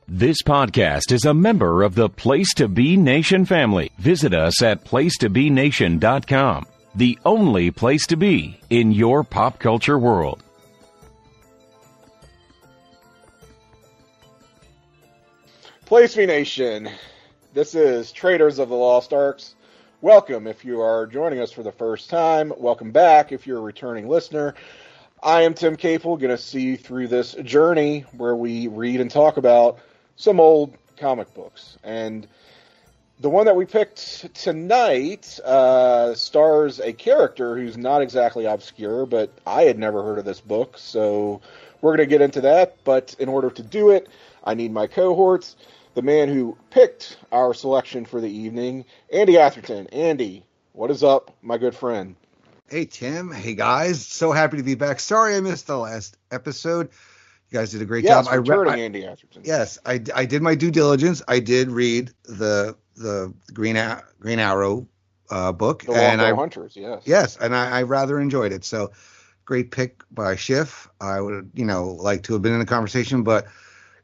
This podcast is a member of the Place to Be Nation family. Visit us at placetobenation.com, the only place to be in your pop culture world. Place to Be Nation, this is Traders of the Lost Arks. Welcome if you are joining us for the first time. Welcome back if you're a returning listener. I am Tim Capel, going to see you through this journey where we read and talk about some old comic books. And the one that we picked tonight stars a character who's not exactly obscure, but I had never heard of this book, so we're going to get into that. But in order to do it, I need my cohorts, the man who picked our selection for the evening, Andy Atherton. Andy, what is up, my good friend? Hey, Tim. Hey, guys. So happy to be back. Sorry I missed the last episode. You guys did a great job. Returning Andy Atherton. Yes, I did my due diligence. I did read the Green Arrow book. The Longbow Hunters, yes. Yes, and I rather enjoyed it. So, great pick by Schiff. I would, like to have been in the conversation, but,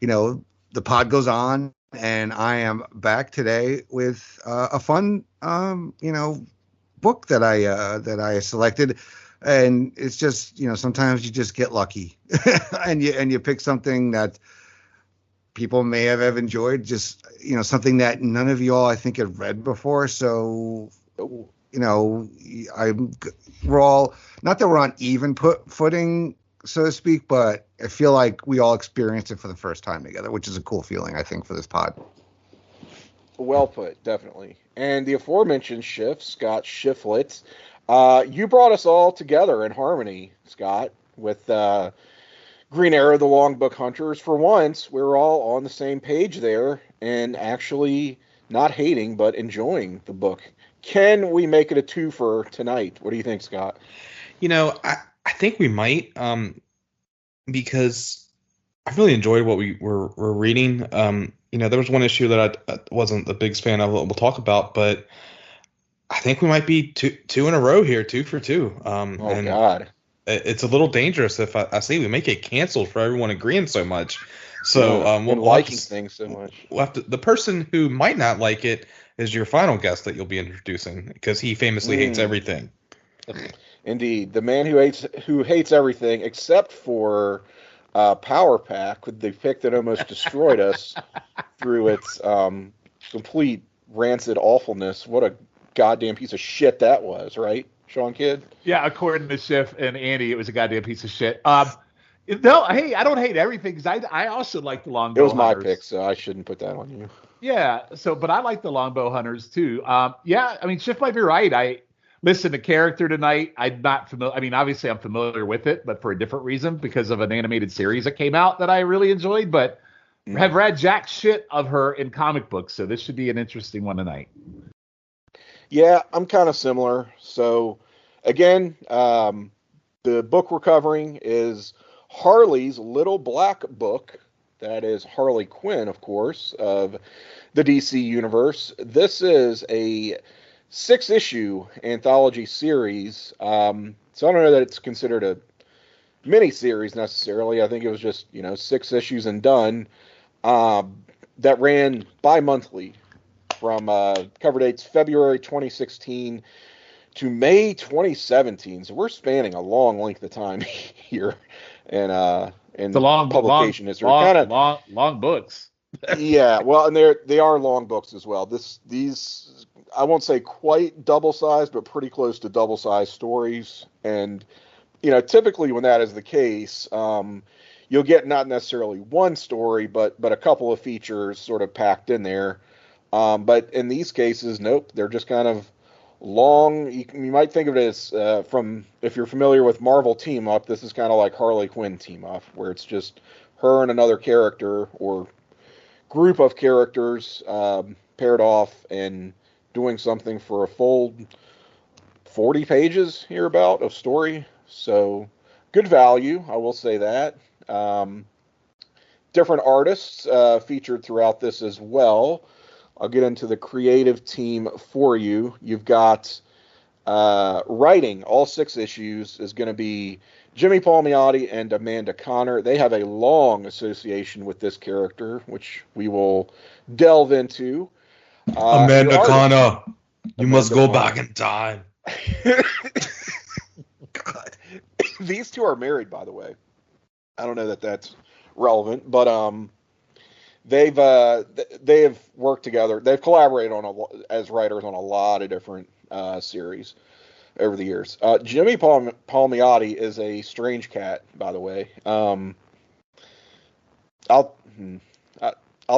the pod goes on, and I am back today with a fun, book that I selected. And it's just, sometimes you just get lucky and you pick something that people may have enjoyed, just, something that none of you all, I think, have read before. So, we're all, not that we're on even footing, so to speak, but I feel like we all experienced it for the first time together, which is a cool feeling, I think, for this pod. Well put, definitely. And the aforementioned Schiff, Scott Schifflet, you brought us all together in harmony, Scott, with Green Arrow, the Longbow Hunters. For once, we're all on the same page there and actually not hating but enjoying the book. Can we make it a twofer tonight? What do you think, Scott? I think we might, because I really enjoyed what we were reading. There was one issue that I wasn't the biggest fan of. We'll talk about, but I think we might be two in a row here, 2 for 2. God. It's a little dangerous if I see we may get canceled for everyone agreeing so much. So we'll liking things so much. The person who might not like it is your final guest that you'll be introducing, because he famously hates everything. Indeed, the man who hates everything except for Power Pack, with the pick that almost destroyed us through its complete rancid awfulness. What a goddamn piece of shit that was, right, Sean Kidd? Yeah, according to Schiff and Andy, it was a goddamn piece of shit. No, hey, I don't hate everything, because I also like the Longbow It was Hunters. my pick, so I shouldn't put that on you. Yeah, but I like the Longbow Hunters too. Schiff might be right. I listened to character tonight. I'm not familiar. I mean, obviously I'm familiar with it, but for a different reason, because of an animated series that came out that I really enjoyed, but have read jack shit of her in comic books, so this should be an interesting one tonight. Yeah, I'm kind of similar. So, again, the book we're covering is Harley's Little Black Book. That is Harley Quinn, of course, of the DC Universe. This is a 6-issue anthology series. So I don't know that it's considered a mini-series necessarily. I think it was just, 6 issues and done. That ran bi-monthly from cover dates February 2016 to May 2017. So we're spanning a long length of time here. And the long publication history. Long books. Yeah, well, and they are long books as well. These I won't say quite double-sized, but pretty close to double-sized stories. And typically when that is the case, you'll get not necessarily one story, but a couple of features sort of packed in there. But in these cases, nope, they're just kind of long. You might think of it as if you're familiar with Marvel Team Up, this is kind of like Harley Quinn Team Up, where it's just her and another character or group of characters paired off and doing something for a full 40 pages hereabout of story. So good value, I will say that. Different artists featured throughout this as well. I'll get into the creative team for you. You've got writing, all 6 issues, is going to be Jimmy Palmiotti and Amanda Connor, they have a long association with this character, which we will delve into. Amanda Connor, you must go Connor. back in time. God. These two are married, by the way. I don't know that that's relevant, but they have worked together. They've collaborated as writers on a lot of different series over the years. Jimmy Palmiotti is a strange cat, by the way. I'll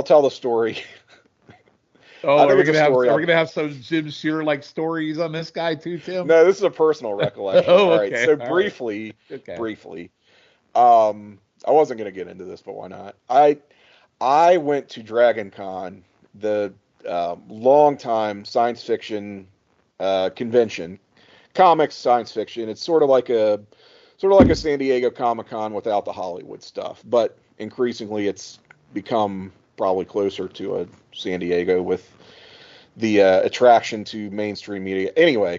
tell the story. Oh, are we gonna have some Jim Shearer like stories on this guy too, Tim? No, this is a personal recollection. Oh, All right. okay. So All briefly, right. I wasn't gonna get into this, but why not? I went to Dragon Con, the long-time science fiction convention, comics science fiction. It's sort of like a San Diego Comic-Con without the Hollywood stuff, but increasingly it's become probably closer to a San Diego with the attraction to mainstream media. Anyway,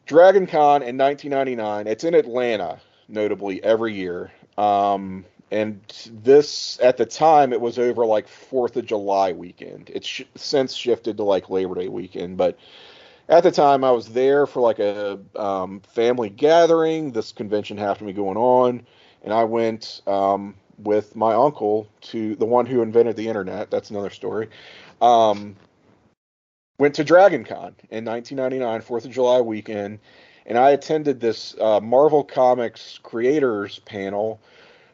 Dragon Con in 1999. It's in Atlanta, notably every year. And this, at the time, it was over like 4th of July weekend. It's since shifted to like Labor Day weekend, but at the time I was there for like a family gathering. This convention happened to be going on, and I went with my uncle, to the one who invented the internet. That's another story. Went to Dragon Con in 1999, 4th of July weekend, and I attended this Marvel Comics creators panel.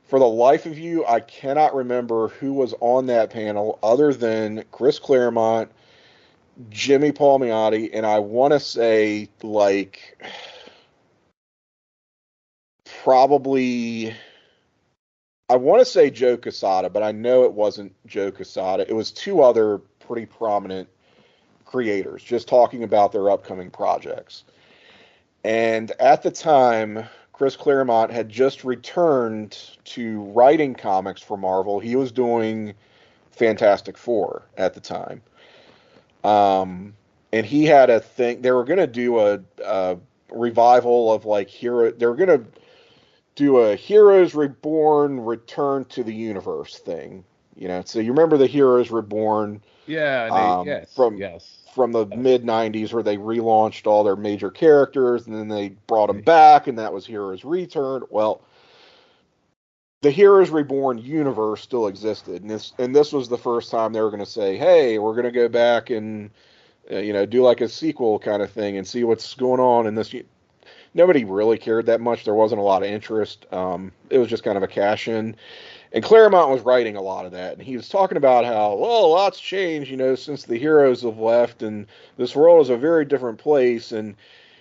For the life of you, I cannot remember who was on that panel other than Chris Claremont, Jimmy Palmiotti, and I want to say like probably, I want to say Joe Quesada, but I know it wasn't Joe Quesada. It was two other pretty prominent creators just talking about their upcoming projects. And at the time, Chris Claremont had just returned to writing comics for Marvel. He was doing Fantastic Four at the time. And he had a thing. They were going to do a revival of like hero. They were going to do a Heroes Reborn Return to the Universe thing. You know, so you remember the Heroes Reborn? Yeah. From the mid 90s, where they relaunched all their major characters, and then they brought them back, and that was Heroes Return. Well, the Heroes Reborn universe still existed, and this was the first time they were going to say, "Hey, we're going to go back and do like a sequel kind of thing and see what's going on in this." Nobody really cared that much. There wasn't a lot of interest. It was just kind of a cash in. And Claremont was writing a lot of that, and he was talking about how, well, a lot's changed, since the heroes have left, and this world is a very different place. And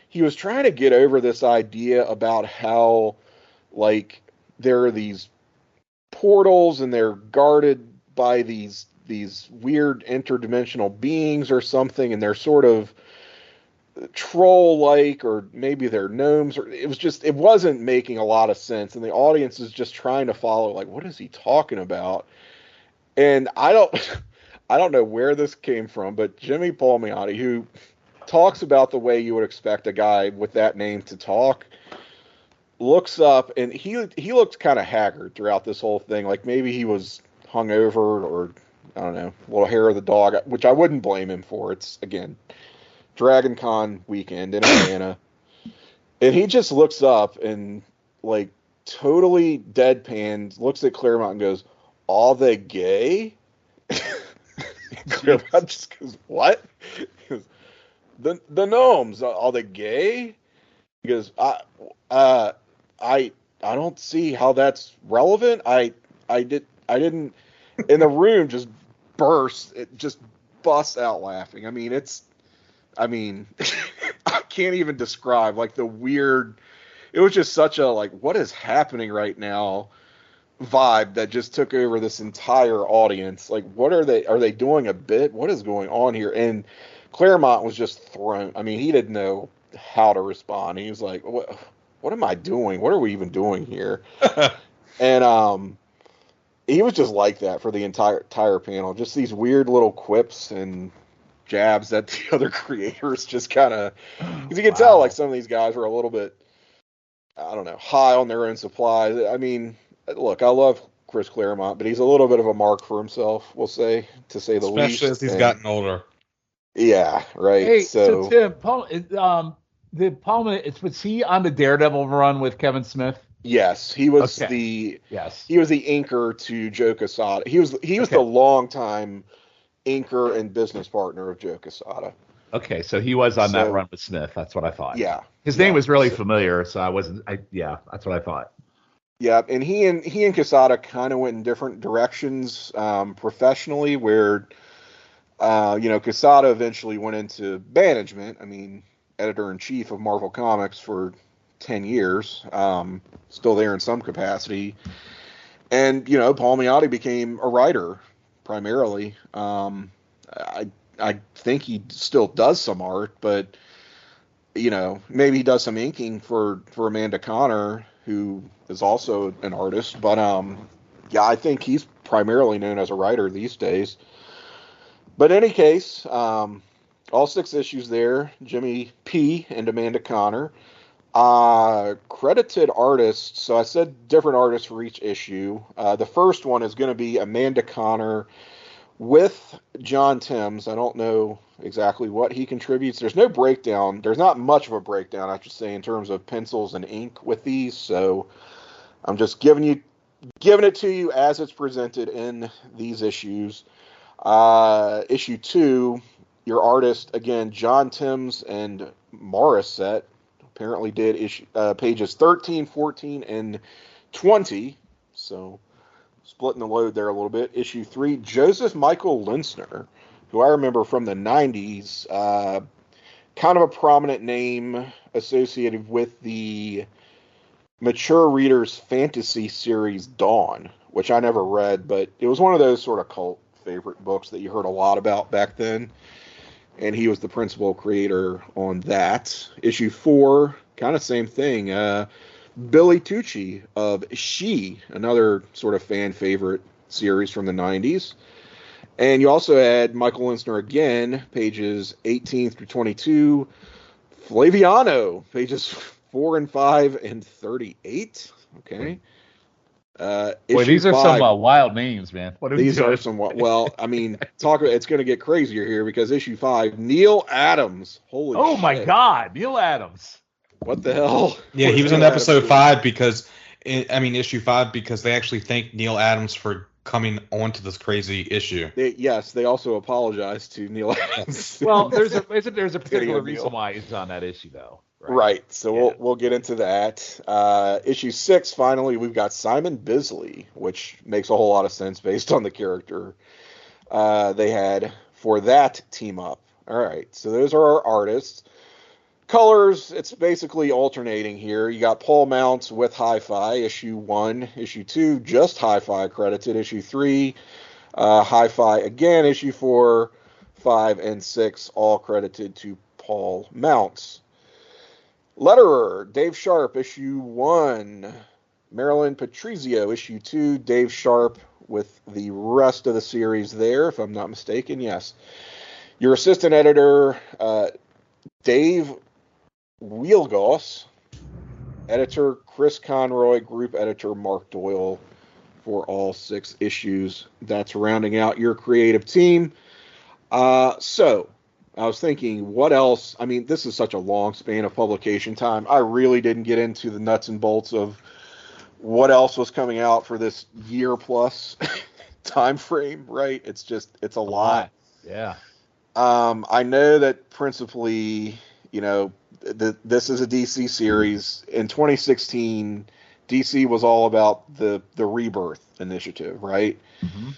he was trying to get over this idea about how, like, there are these portals, and they're guarded by these weird interdimensional beings or something, and they're sort of troll-like, or maybe they're gnomes, or it wasn't making a lot of sense, and the audience is just trying to follow, like, what is he talking about? And I don't know where this came from, but Jimmy Palmiotti, who talks about the way you would expect a guy with that name to talk, looks up, and he looked kind of haggard throughout this whole thing, like maybe he was hungover, or I don't know, a little hair of the dog, which I wouldn't blame him for. It's, again, Dragon Con weekend in Atlanta, and he just looks up and, like, totally deadpan, looks at Claremont and goes, "Are they gay?" Claremont just goes, "What?" He goes, the gnomes, are they gay? He goes, I don't see how that's relevant. I didn't. And the room just bursts. It just busts out laughing. I can't even describe, like, the weird, it was just such a, like, what is happening right now vibe that just took over this entire audience. Like, what are they doing a bit? What is going on here? And Claremont was just thrown. He didn't know how to respond. He was like, what am I doing? What are we even doing here? And he was just like that for the entire panel. Just these weird little quips and jabs at the other creators, just kind of, because you can tell, like, some of these guys were a little bit I don't know, high on their own supply. I mean, look, I love Chris Claremont, but he's a little bit of a mark for himself, we'll say, to say the Especially as least. he's gotten older. Yeah, right. Hey, so So Tim, was he on the Daredevil run with Kevin Smith? yes, Okay. Yes. he was the inker to Joe Quesada. He was Okay. the longtime inker and business partner of Joe Quesada. Okay, so he was on that So run with Smith. That's what I thought. yeah, His name yeah, was really so, familiar, so I wasn't. Yeah, that's what I thought. yeah, and he and Quesada kind of went in different directions professionally. Where Quesada eventually went into management. I mean, editor in chief of Marvel Comics for 10 years, still there in some capacity. And Palmiotti became a writer primarily. I think he still does some art, but maybe he does some inking for Amanda Connor, who is also an artist. But yeah, I think he's primarily known as a writer these days. But in any case, all 6 issues there, Jimmy P. and Amanda Connor. Credited artists, so I said different artists for each issue. The first one is going to be Amanda Connor with John Timms. I don't know exactly what he contributes. There's no breakdown. There's not much of a breakdown, I should say, in terms of pencils and ink with these. So I'm just giving it to you as it's presented in these issues. Issue 2, your artist, again, John Timms and Morissette, apparently did pages 13, 14, and 20. So splitting the load there a little bit. Issue 3, Joseph Michael Linsner, who I remember from the 90s, kind of a prominent name associated with the mature readers fantasy series Dawn, which I never read, but it was one of those sort of cult favorite books that you heard a lot about back then. And he was the principal creator on that. Issue 4, kind of same thing. Billy Tucci of She, another sort of fan favorite series from the 90s. And you also had Michael Linsner again, pages 18 through 22. Flaviano, pages 4 and 5 and 38. Okay. Boy, these are 5, some wild names, man. What are these doing? are some, well, I mean, it's going to get crazier here because issue 5, Neil Adams. Holy Oh shit. my God, Neil Adams. What the hell? Yeah, he was in episode 5 because, issue 5, because they actually thanked Neil Adams for coming onto this crazy issue. They also apologized to Neil Adams. Well, there's a particular reason why he's on that issue, though. Right. So we'll get into that. Issue 6, finally, we've got Simon Bisley, which makes a whole lot of sense based on the character they had for that team up. All right. So those are our artists. Colors, it's basically alternating here. You got Paul Mounts with Hi-Fi, issue 1. Issue 2, just Hi-Fi credited. Issue 3, Hi-Fi again. Issue 4, 5, and 6, all credited to Paul Mounts. Letterer, Dave Sharp, issue 1. Marilyn Patrizio, issue 2. Dave Sharp with the rest of the series there, if I'm not mistaken. Yes. Your assistant editor, Dave Wielgos, editor Chris Conroy, group editor Mark Doyle for all 6 issues. That's rounding out your creative team. So I was thinking, what else? I mean, this is such a long span of publication time. I really didn't get into the nuts and bolts of what else was coming out for this year plus time frame, right? It's a lot. Yeah. I know that principally, this is a DC series. In 2016, DC was all about the Rebirth initiative, right? Mm-hmm.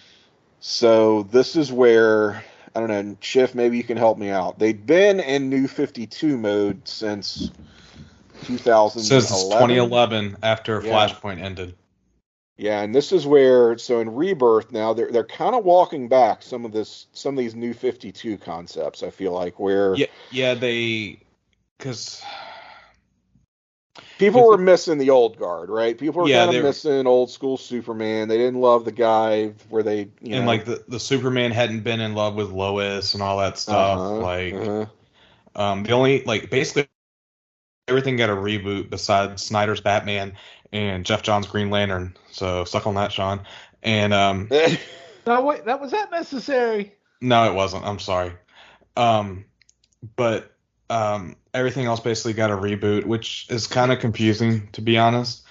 So this is where, I don't know, Schiff, maybe you can help me out. They've been in New 52 mode since 2011. Since 2011, after Flashpoint ended. Yeah, and this is where, so in Rebirth now, they're kind of walking back some of these New 52 concepts, I feel like, where because people were missing the old guard, right? People were kind of missing old school Superman. They didn't love the guy where they, and like the Superman hadn't been in love with Lois and all that stuff. The only, basically everything got a reboot besides Snyder's Batman and Jeff Johns' Green Lantern. So suck on that, Sean. And No, wait, was that necessary? no, it wasn't. I'm sorry. But everything else basically got a reboot, which is kind of confusing, to be honest.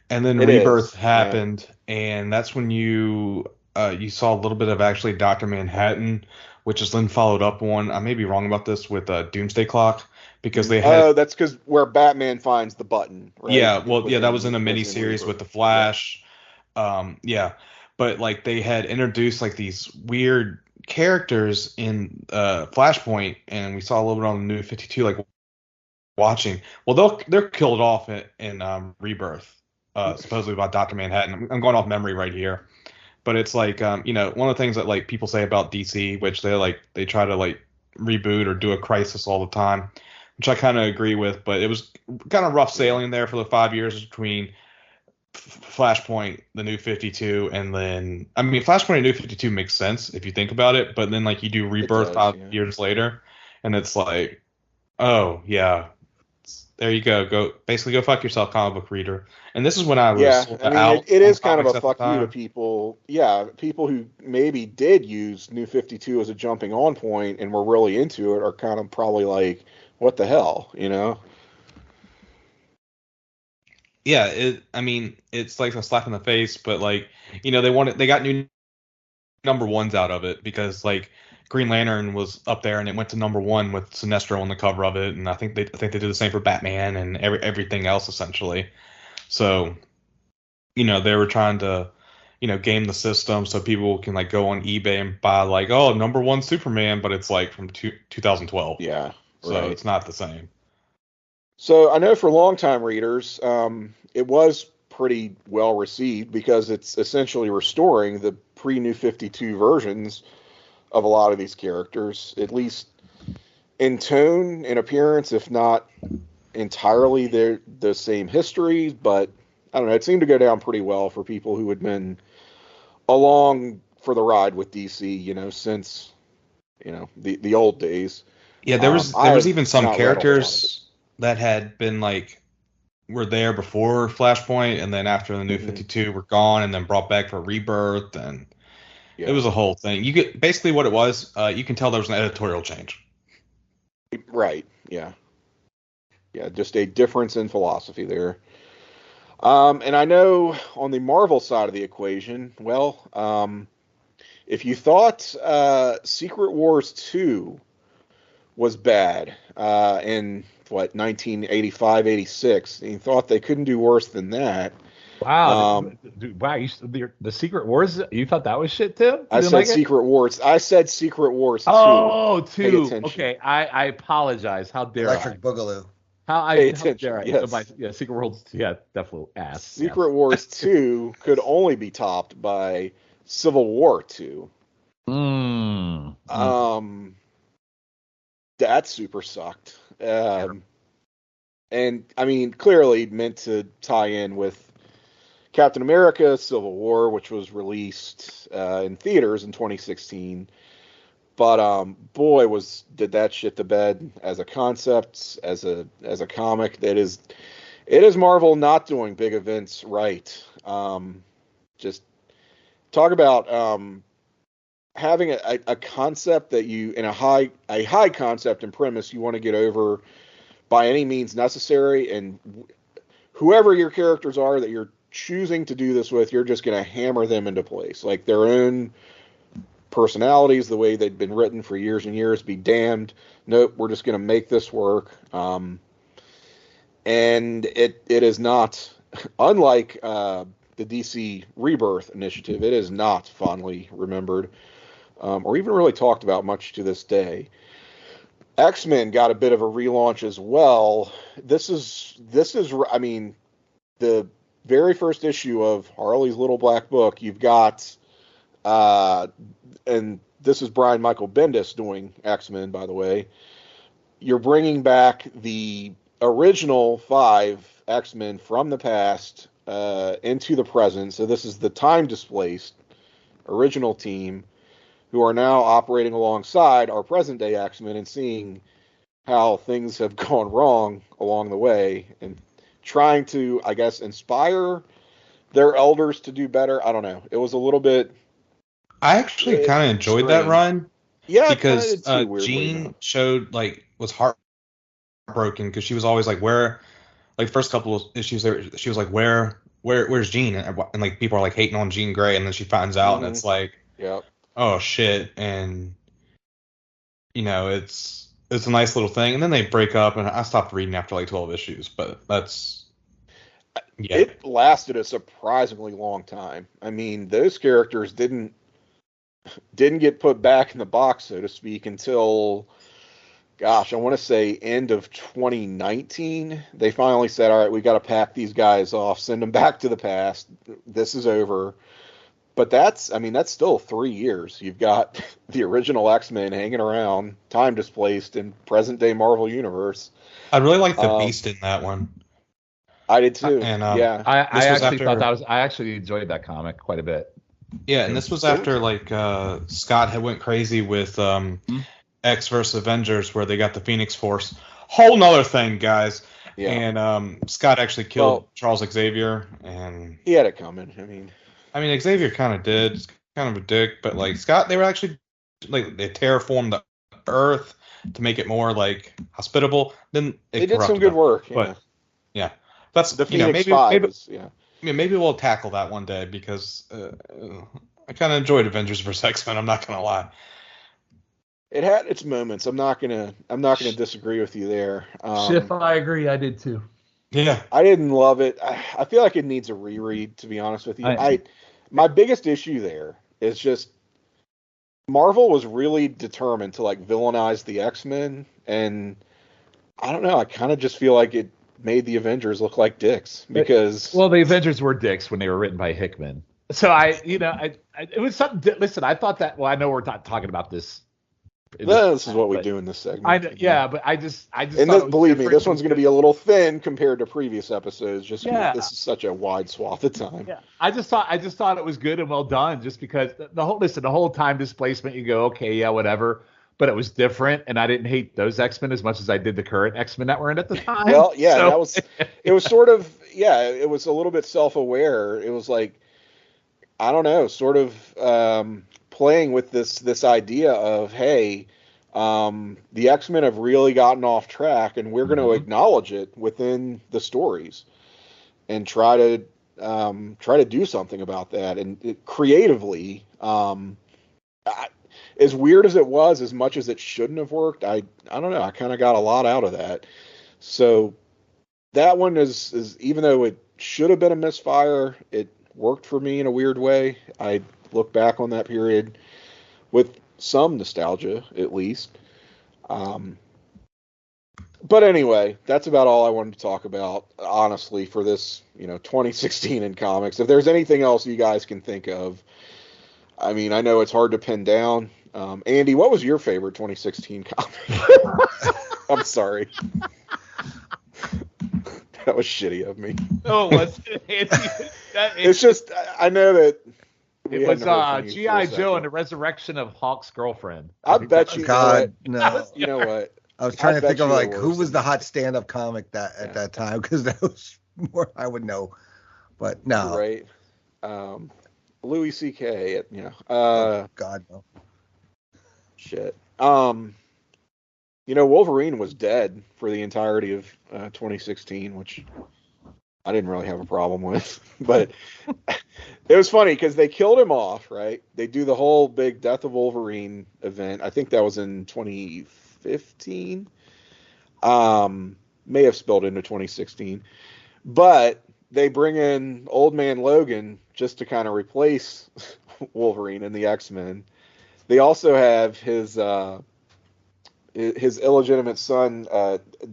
And then Rebirth happened, and that's when you saw a little bit of actually Dr. Manhattan, which is then followed up on, I may be wrong about this, with Doomsday Clock, because they had... Oh, that's because where Batman finds the button, right? Yeah, well, yeah, that was in a miniseries with the Flash. Yeah. But like they had introduced like these weird characters in Flashpoint, and we saw a little bit on the New 52, like watching. Well, they're killed off in Rebirth, supposedly by Dr. Manhattan. I'm going off memory right here, but it's like one of the things that like people say about DC, which they try to like reboot or do a crisis all the time, which I kind of agree with. But it was kind of rough sailing there for the 5 years between Flashpoint, the New 52, and then Flashpoint and New 52 makes sense if you think about it, but then like you do Rebirth 5 years later, and it's like, oh yeah, there you go fuck yourself, comic book reader. And this is when I was it is kind of a fuck you to people. Yeah, people who maybe did use New 52 as a jumping on point and were really into it are kind of probably like, what the hell, Yeah, it's like a slap in the face, but like, they got new number ones out of it because like Green Lantern was up there and it went to number one with Sinestro on the cover of it, and I think they did the same for Batman and everything else essentially. So, they were trying to, game the system so people can like go on eBay and buy like, oh, number one Superman, but it's like from 2012. Yeah, so right. It's not the same. So I know for longtime readers, it was pretty well received because it's essentially restoring the pre-New 52 versions of a lot of these characters, at least in tone and appearance, if not entirely the same history. But I don't know, it seemed to go down pretty well for people who had been along for the ride with DC, since the old days. Yeah, there was even some characters that had been like were there before Flashpoint, and then after the New 52 were gone, and then brought back for Rebirth, and it was a whole thing. You get basically what it was. You can tell there was an editorial change. Right. Yeah. Yeah. Just a difference in philosophy there. And I know on the Marvel side of the equation, if you thought Secret Wars 2 was bad in 1985, 86, and you thought they couldn't do worse than that. Wow. The Secret Wars, you thought that was shit too? I said Secret Wars. I said Secret Wars 2. Oh, 2. Okay, I apologize. How dare Electric Boogaloo. How dare I? Yes. Yeah, Secret Wars, yeah, definitely ass. Secret Wars 2 could only be topped by Civil War 2. That super sucked. And clearly meant to tie in with Captain America: Civil War, which was released in theaters in 2016. But boy, did that shit to bed as a concept, as a comic. It is Marvel not doing big events right. Just talk about having a concept that you, in a high concept and premise, you want to get over by any means necessary, and whoever your characters are that you're choosing to do this with, you're just going to hammer them into place, like their own personalities, the way they've been written for years and years. Be damned. Nope, we're just going to make this work. And it is not, unlike the DC Rebirth initiative, it is not fondly remembered or even really talked about much to this day. X-Men got a bit of a relaunch as well. This is the very first issue of Harley's Little Black Book. You've got and this is Brian Michael Bendis doing X-Men, by the way. You're bringing back the original 5 X-Men from the past into the present. So this is the time-displaced original team who are now operating alongside our present-day X-Men and seeing how things have gone wrong along the way and trying to, I guess, inspire their elders to do better. I don't know. It was a little bit. I actually kind of enjoyed that run. Yeah, because too, Jean showed was heartbroken because she was always like, where, like first couple of issues there, she was like, where's Jean, and like people are like hating on Jean Grey, and then she finds out, and it's like, yep. Oh shit, and it's a nice little thing, and then they break up, and I stopped reading after like 12 issues, but that's. Yeah. It lasted a surprisingly long time. I mean, those characters didn't get put back in the box, so to speak, until, gosh, I want to say end of 2019. They finally said, all right, we got to pack these guys off, send them back to the past. This is over. But that's still 3 years. You've got the original X-Men hanging around, time displaced in present day Marvel Universe. I really like the Beast in that one. I did too. And yeah, I actually enjoyed that comic quite a bit. Yeah, and this was after Scott had went crazy with X vs Avengers, where they got the Phoenix Force. Whole nother thing, guys. Yeah. And Scott actually killed Charles Xavier, and he had it coming. I mean, Xavier kind of did. It's kind of a dick, but Scott, they were actually they terraformed the Earth to make it more hospitable. Then they did some good work. But yeah, that's the Phoenix Five. Maybe we'll tackle that one day because I kind of enjoyed Avengers vs X-Men. I'm not gonna lie. It had its moments. I'm not gonna disagree with you there. Schiff, I agree. I did too. Yeah, I didn't love it. I feel like it needs a reread, to be honest with you. My biggest issue there is just Marvel was really determined to villainize the X-Men, and I don't know. I kind of just feel like it made the Avengers look like dicks because the Avengers were dicks when they were written by Hickman. So it was something. Listen, I thought that. Well, I know we're not talking about this. This is what we do in this segment. But I just. And believe me, this one's going to be a little thin compared to previous episodes. Just because this is such a wide swath of time. Yeah, I just thought it was good and well done. Just because the whole time displacement, you go, okay, yeah, whatever. But it was different, and I didn't hate those X-Men as much as I did the current X-Men that were in at the time. Well, yeah, that was. It was sort of it was a little bit self-aware. It was I don't know, sort of. Playing with this idea of, hey, the X-Men have really gotten off track, and we're going to acknowledge it within the stories and try to do something about that. And creatively, as weird as it was, as much as it shouldn't have worked, I don't know. I kind of got a lot out of that. So that one is even though it should have been a misfire, it worked for me in a weird way. I look back on that period with some nostalgia, at least. But anyway, that's about all I wanted to talk about, honestly, for this, 2016 in comics. If there's anything else you guys can think of, I know it's hard to pin down. Andy, what was your favorite 2016 comic? I'm sorry. That was shitty of me. Oh, was it, Andy? It's just, I know that. It was G.I. Joe and the Resurrection of Hawk's Girlfriend. I bet you. God, no. You know what? I was trying to think of who was the hot stand-up comic at that time, because that was more I would know. But no. Right. Louis C.K. God no. Shit. Wolverine was dead for the entirety of 2016, which I didn't really have a problem with. But it was funny because they killed him off, right? They do the whole big Death of Wolverine event. I think that was in 2015. May have spilled into 2016. But they bring in Old Man Logan just to kind of replace Wolverine and the X-Men. They also have his illegitimate son,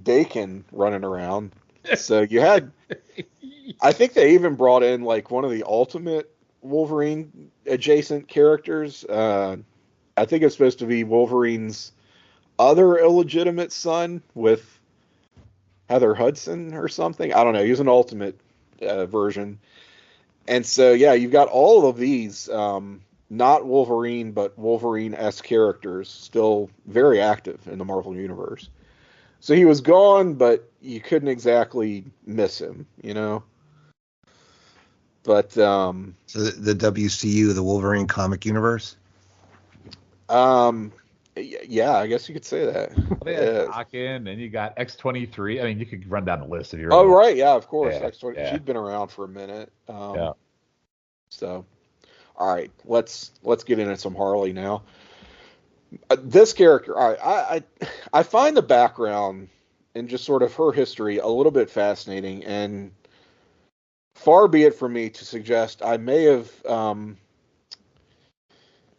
Dakin, running around. So you had, I think they even brought in one of the Ultimate Wolverine adjacent characters. I think it's supposed to be Wolverine's other illegitimate son with Heather Hudson or something. I don't know. He was an Ultimate version. And so, yeah, you've got all of these, not Wolverine, but Wolverine-esque characters still very active in the Marvel Universe. So he was gone, but you couldn't exactly miss him, But So the WCU, the Wolverine comic universe. Yeah, I guess you could say that. They had Hawken, and you got X-23. I mean, you could run down the list if you really Oh, right, yeah, of course. Yeah, X-20. yeah. She'd been around for a minute. Yeah. So, all right, let's get into some Harley now. This character, all right, I find the background and just sort of her history a little bit fascinating, and far be it from me to suggest I may have gone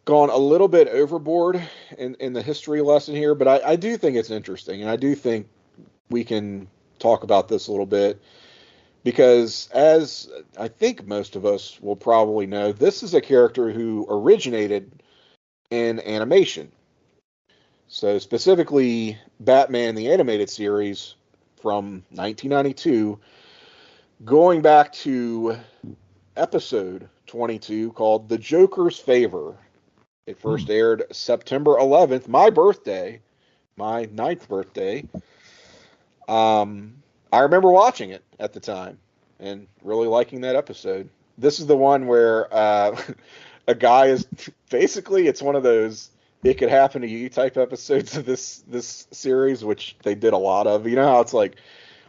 a little bit overboard in the history lesson here, but I do think it's interesting, and I do think we can talk about this a little bit, because as I think most of us will probably know, this is a character who originated in animation. So specifically, Batman the Animated Series from 1992, going back to episode 22 called The Joker's Favor. It first aired September 11th, my birthday, my 9th birthday. I remember watching it at the time and really liking that episode. This is the one where a guy is basically, it's one of those it could happen to you type episodes of this series, which they did a lot of. You know how it's like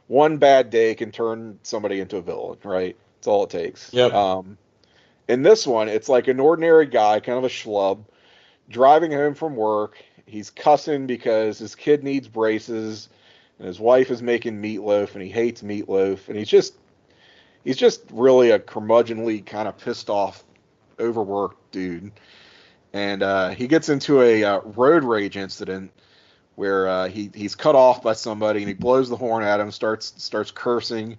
one bad day can turn somebody into a villain, right? That's all it takes. Yep. In this one, it's like an ordinary guy, kind of a schlub, driving home from work. He's cussing because his kid needs braces, and his wife is making meatloaf, and he hates meatloaf, and he's just really a curmudgeonly, kind of pissed off, overworked dude. And he gets into a road rage incident where he's cut off by somebody, and he blows the horn at him, starts cursing,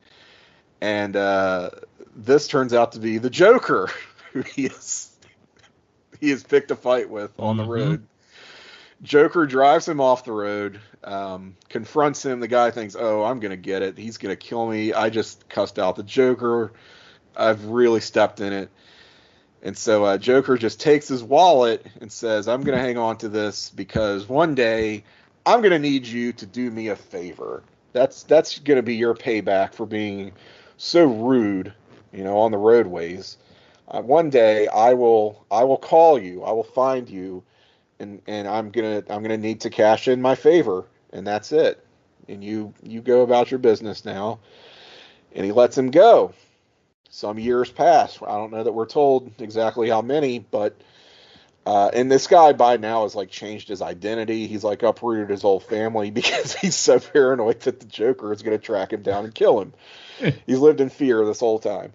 and this turns out to be the Joker, who he has picked a fight with on the road. Joker drives him off the road, confronts him. The guy thinks, oh, I'm going to get it. He's going to kill me. I just cussed out the Joker. I've really stepped in it. And so Joker just takes his wallet and says, I'm going to hang on to this because one day I'm going to need you to do me a favor. That's going to be your payback for being so rude, on the roadways. One day I will call you. I will find you. And I'm gonna need to cash in my favor, and that's it. And you go about your business now. And he lets him go. Some years pass. I don't know that we're told exactly how many, but and this guy by now has like changed his identity. He's like uprooted his whole family because he's so paranoid that the Joker is gonna track him down and kill him. He's lived in fear this whole time.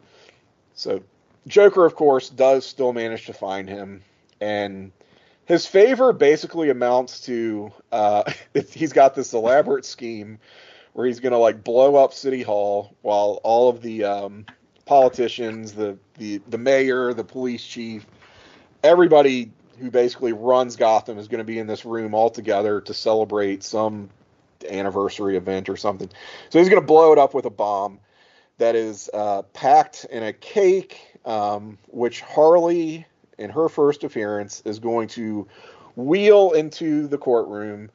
So Joker, of course, does still manage to find him, and his favor basically amounts to he's got this elaborate scheme where he's going to like blow up City Hall while all of the politicians, the mayor, the police chief, everybody who basically runs Gotham is going to be in this room all together to celebrate some anniversary event or something. So he's going to blow it up with a bomb that is packed in a cake, which Harley, in her first appearance, is going to wheel into the courtroom.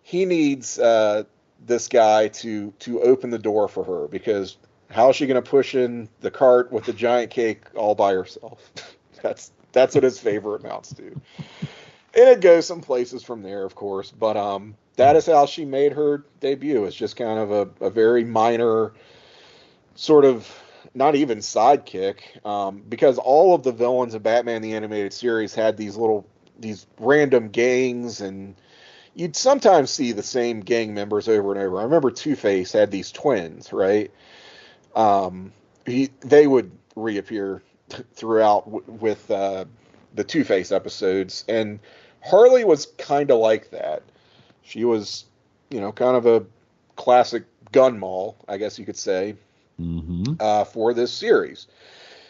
He needs this guy to open the door for her, because how is she going to push in the cart with the giant cake all by herself? That's what his favor amounts to. And it goes some places from there, of course, but that is how she made her debut. It's just kind of a very minor sort of, not even sidekick, because all of the villains of Batman the Animated Series had these random gangs, and you'd sometimes see the same gang members over and over. I remember Two-Face had these twins, right? They would reappear throughout with the Two-Face episodes, and Harley was kind of like that. She was, kind of a classic gun moll, I guess you could say. For this series,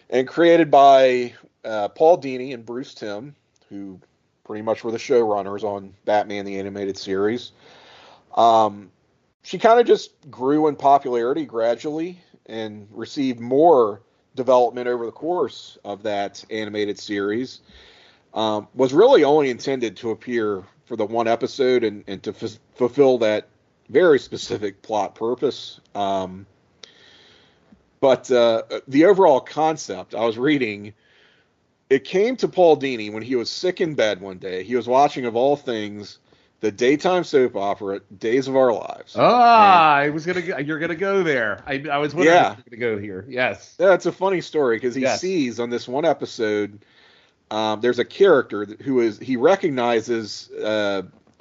and created by Paul Dini and Bruce Timm, who pretty much were the showrunners on Batman the Animated Series. She kind of just grew in popularity gradually and received more development over the course of that animated series. Was really only intended to appear for the one episode and to fulfill that very specific plot purpose. But the overall concept, I was reading, it came to Paul Dini when he was sick in bed one day. He was watching, of all things, the daytime soap opera Days of Our Lives. You're gonna go there. I was wondering if you were gonna go here. Yes. That's a funny story because he sees on this one episode, there's a character he recognizes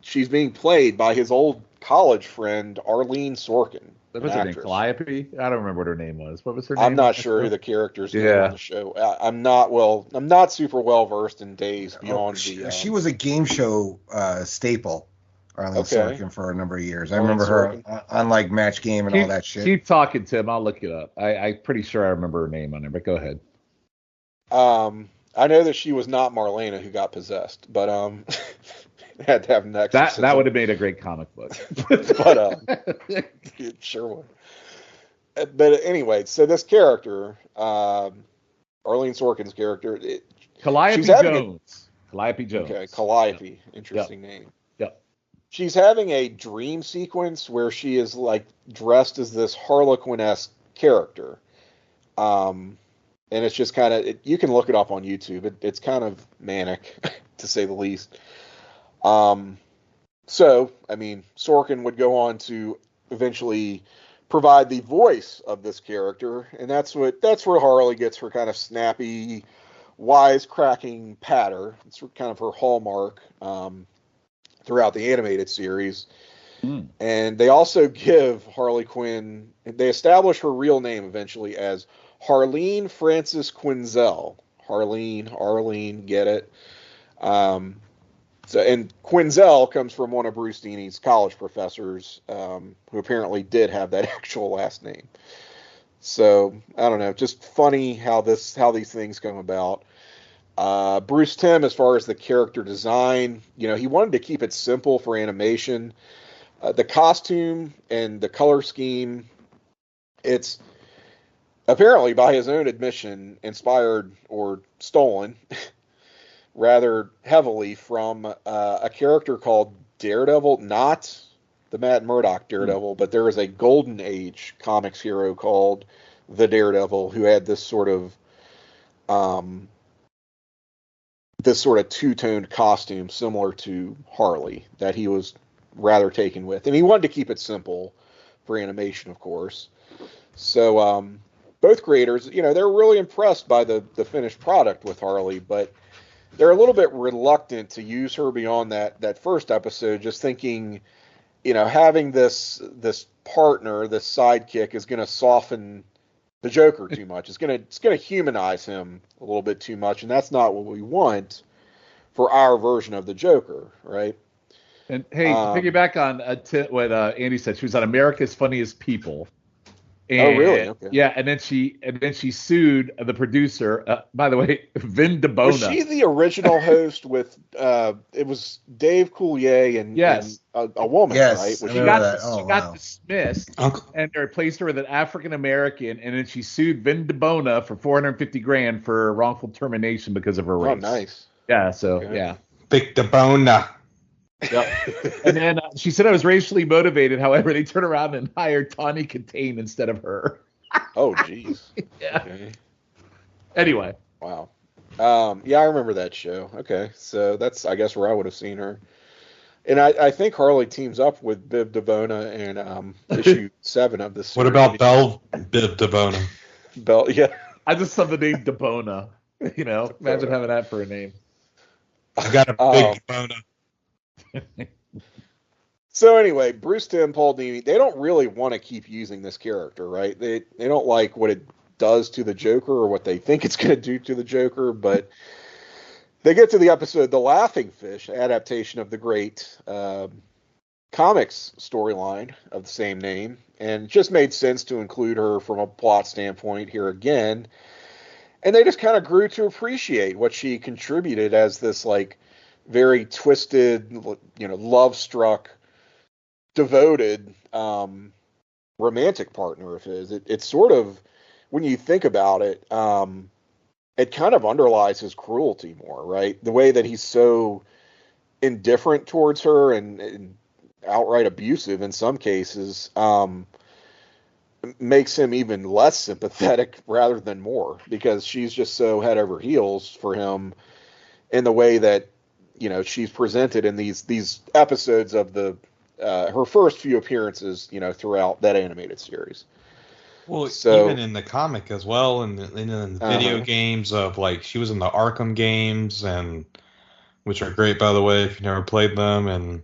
she's being played by his old college friend Arlene Sorkin. What's her name? Calliope? I don't remember what her name was. What was her name? I'm not sure who the character's name on the show. I'm not super well versed in Days beyond she was a game show staple, Arlene Sorkin, for a number of years. I remember her on like Match Game and all that shit. Keep talking, Tim. I'll look it up. I'm pretty sure I remember her name on there, but go ahead. I know that she was not Marlena who got possessed, but had to have an exorcism. That would have made a great comic book. But it sure would. But anyway, so this character, Arlene Sorkin's character, Calliope Jones. Calliope Jones. Okay, Calliope. Interesting name. Yep. She's having a dream sequence where she is like dressed as this Harley Quinn-esque character. And it's just kind of, you can look it up on YouTube. It's kind of manic, to say the least. So, I mean, Sorkin would go on to eventually provide the voice of this character, and that's where Harley gets her kind of snappy, wisecracking patter. It's kind of her hallmark throughout the animated series. And they also give Harley Quinn, they establish her real name eventually as Harleen Frances Quinzel. Arlene, get it? And Quinzel comes from one of Bruce Dini's college professors, who apparently did have that actual last name. So I don't know, just funny how these things come about. Bruce Timm, as far as the character design, he wanted to keep it simple for animation. The costume and the color scheme, it's apparently, by his own admission, inspired or stolen rather heavily from a character called Daredevil, not the Matt Murdock Daredevil, but there is a Golden Age comics hero called the Daredevil who had this sort of two-toned costume similar to Harley that he was rather taken with. And he wanted to keep it simple for animation, of course. So both creators, they're really impressed by the finished product with Harley, but they're a little bit reluctant to use her beyond that first episode, just thinking, having this partner, this sidekick, is going to soften the Joker too much. It's going to humanize him a little bit too much, and that's not what we want for our version of the Joker, right? And hey, piggyback on what Andy said, she was on America's Funniest People. And, really? Okay. Yeah, and then she sued the producer. By the way, Vin DeBona. Was she the original host with? It was Dave Coulier and a woman, right? She got dismissed, and they replaced her with an African American, and then she sued Vin DeBona for $450,000 for wrongful termination because of her race. Oh, nice. Yeah. So yeah. Big DeBona. Yep. And then she said I was racially motivated. However, they turned around and hired Tawny Katane instead of her. Oh, jeez. Yeah. Okay. Anyway. Wow. Yeah, I remember that show. Okay, so that's, I guess, where I would have seen her. And I think Harley teams up with Biv DeBona in issue 7 of this series. What about Biv DeBona? Yeah. I just love the name DeBona. Imagine having that for a name. I got a big DeBona. So anyway, Bruce Timm, Paul Dini, they don't really want to keep using this character, right? They don't like what it does to the Joker or what they think it's going to do to the Joker, but they get to the episode The Laughing Fish, adaptation of the great comics storyline of the same name, and it just made sense to include her from a plot standpoint here again. And they just kind of grew to appreciate what she contributed as this, like, very twisted, love-struck, devoted, romantic partner of his. It's sort of, when you think about it, it kind of underlies his cruelty more, right? The way that he's so indifferent towards her and outright abusive in some cases, makes him even less sympathetic rather than more, because she's just so head over heels for him in the way that, you know, she's presented in these episodes of the her first few appearances, you know, throughout that animated series. Well, So, even in the comic as well, and in the video games of, like, she was in the Arkham games, and which are great, by the way, if you never played them. And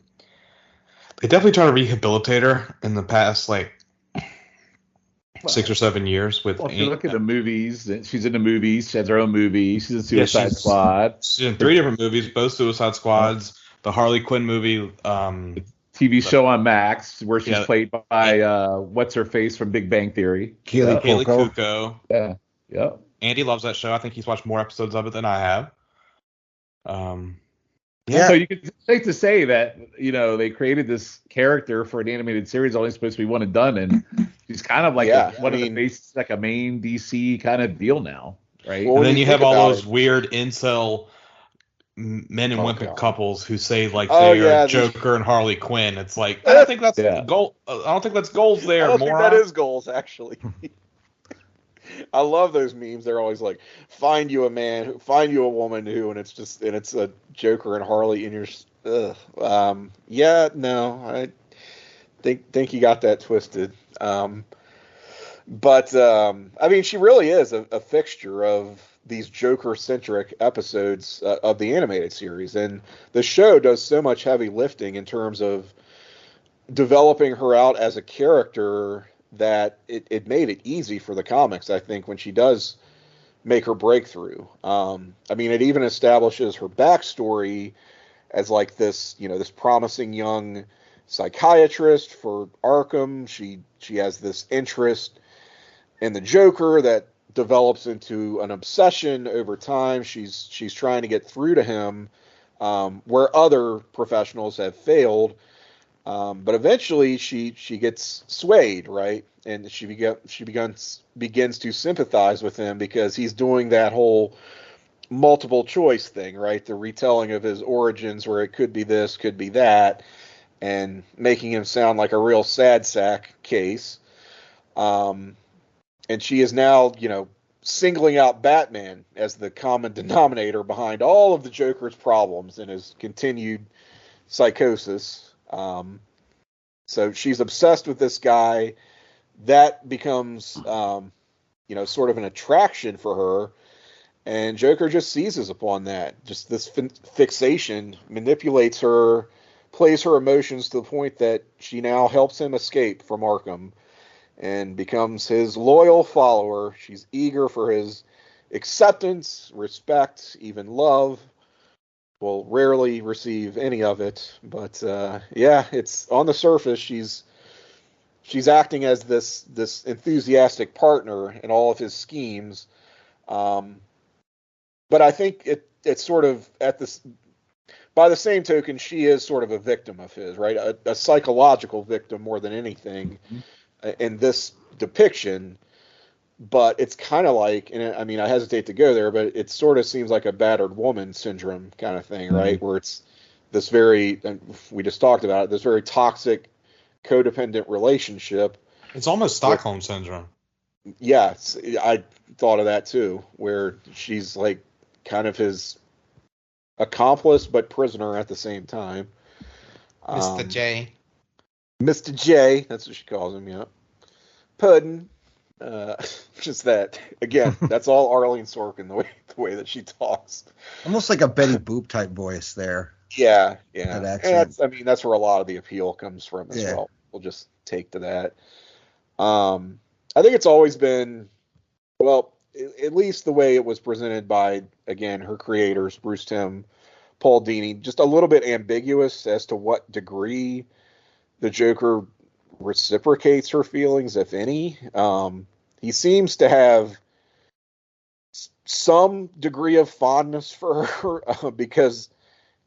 they definitely try to rehabilitate her in the past, like, 6 or 7 years. With if you look at the movies, she's in the movies. She has her own movie. She's in Suicide Squad. She's in 3 different movies, both Suicide Squads. The Harley Quinn movie. TV show on Max, where she's played by what's her face from Big Bang Theory, Kaylee Cuoco. Yeah, yeah. Andy loves that show. I think he's watched more episodes of it than I have. So you can safe to say that, you know, they created this character for an animated series only supposed to be one and done, and she's kind of like one of the faces, like a main DC kind of deal now, right? Well, and then you have all those weird incel men and women couples who say, like, they're Joker and Harley Quinn. It's like, I don't think that's goal. I don't think that's goals there. I don't think that is goals, actually. I love those memes. They're always like, find you a man, find you a woman who, and it's a Joker and Harley, and you're, I think you got that twisted. But I mean, she really is a fixture of these Joker-centric episodes of the animated series, and the show does so much heavy lifting in terms of developing her out as a character that it made it easy for the comics, I think, when she does make her breakthrough. I mean, it even establishes her backstory as, like, this, you know, this promising young psychiatrist for Arkham. She has this interest in the Joker that develops into an obsession over time. She's trying to get through to him, where other professionals have failed. But eventually she gets swayed, right? And she begins to sympathize with him, because he's doing that whole multiple choice thing, right? The retelling of his origins, where it could be this, could be that, and making him sound like a real sad sack case. And she is now, you know, singling out Batman as the common denominator behind all of the Joker's problems and his continued psychosis. So she's obsessed with this guy. That becomes, you know, sort of an attraction for her. And Joker just seizes upon that. Just this fixation manipulates her, plays her emotions to the point that she now helps him escape from Arkham and becomes his loyal follower. She's eager for his acceptance, respect, even love. Will rarely receive any of it, but it's on the surface. She's acting as this enthusiastic partner in all of his schemes, but I think it's sort of by the same token, she is sort of a victim of his, right? A psychological victim more than anything in this depiction. But it's kind of like, and I mean, I hesitate to go there, but it sort of seems like a battered woman syndrome kind of thing, right? Where it's this very, and we just talked about it, this very toxic, codependent relationship. It's almost Stockholm syndrome. Yes, I thought of that too, where she's like kind of his accomplice but prisoner at the same time. Mr. J. Mr. J, that's what she calls him, yeah. Puddin'. Just that again. That's all Arlene Sorkin, the way that she talks. Almost like a Betty Boop type voice there. Yeah. And that's where a lot of the appeal comes from as well. We'll just take to that. I think it's always been, well, at least the way it was presented by, again, her creators, Bruce Timm, Paul Dini, just a little bit ambiguous as to what degree the Joker reciprocates her feelings, if any. He seems to have some degree of fondness for her because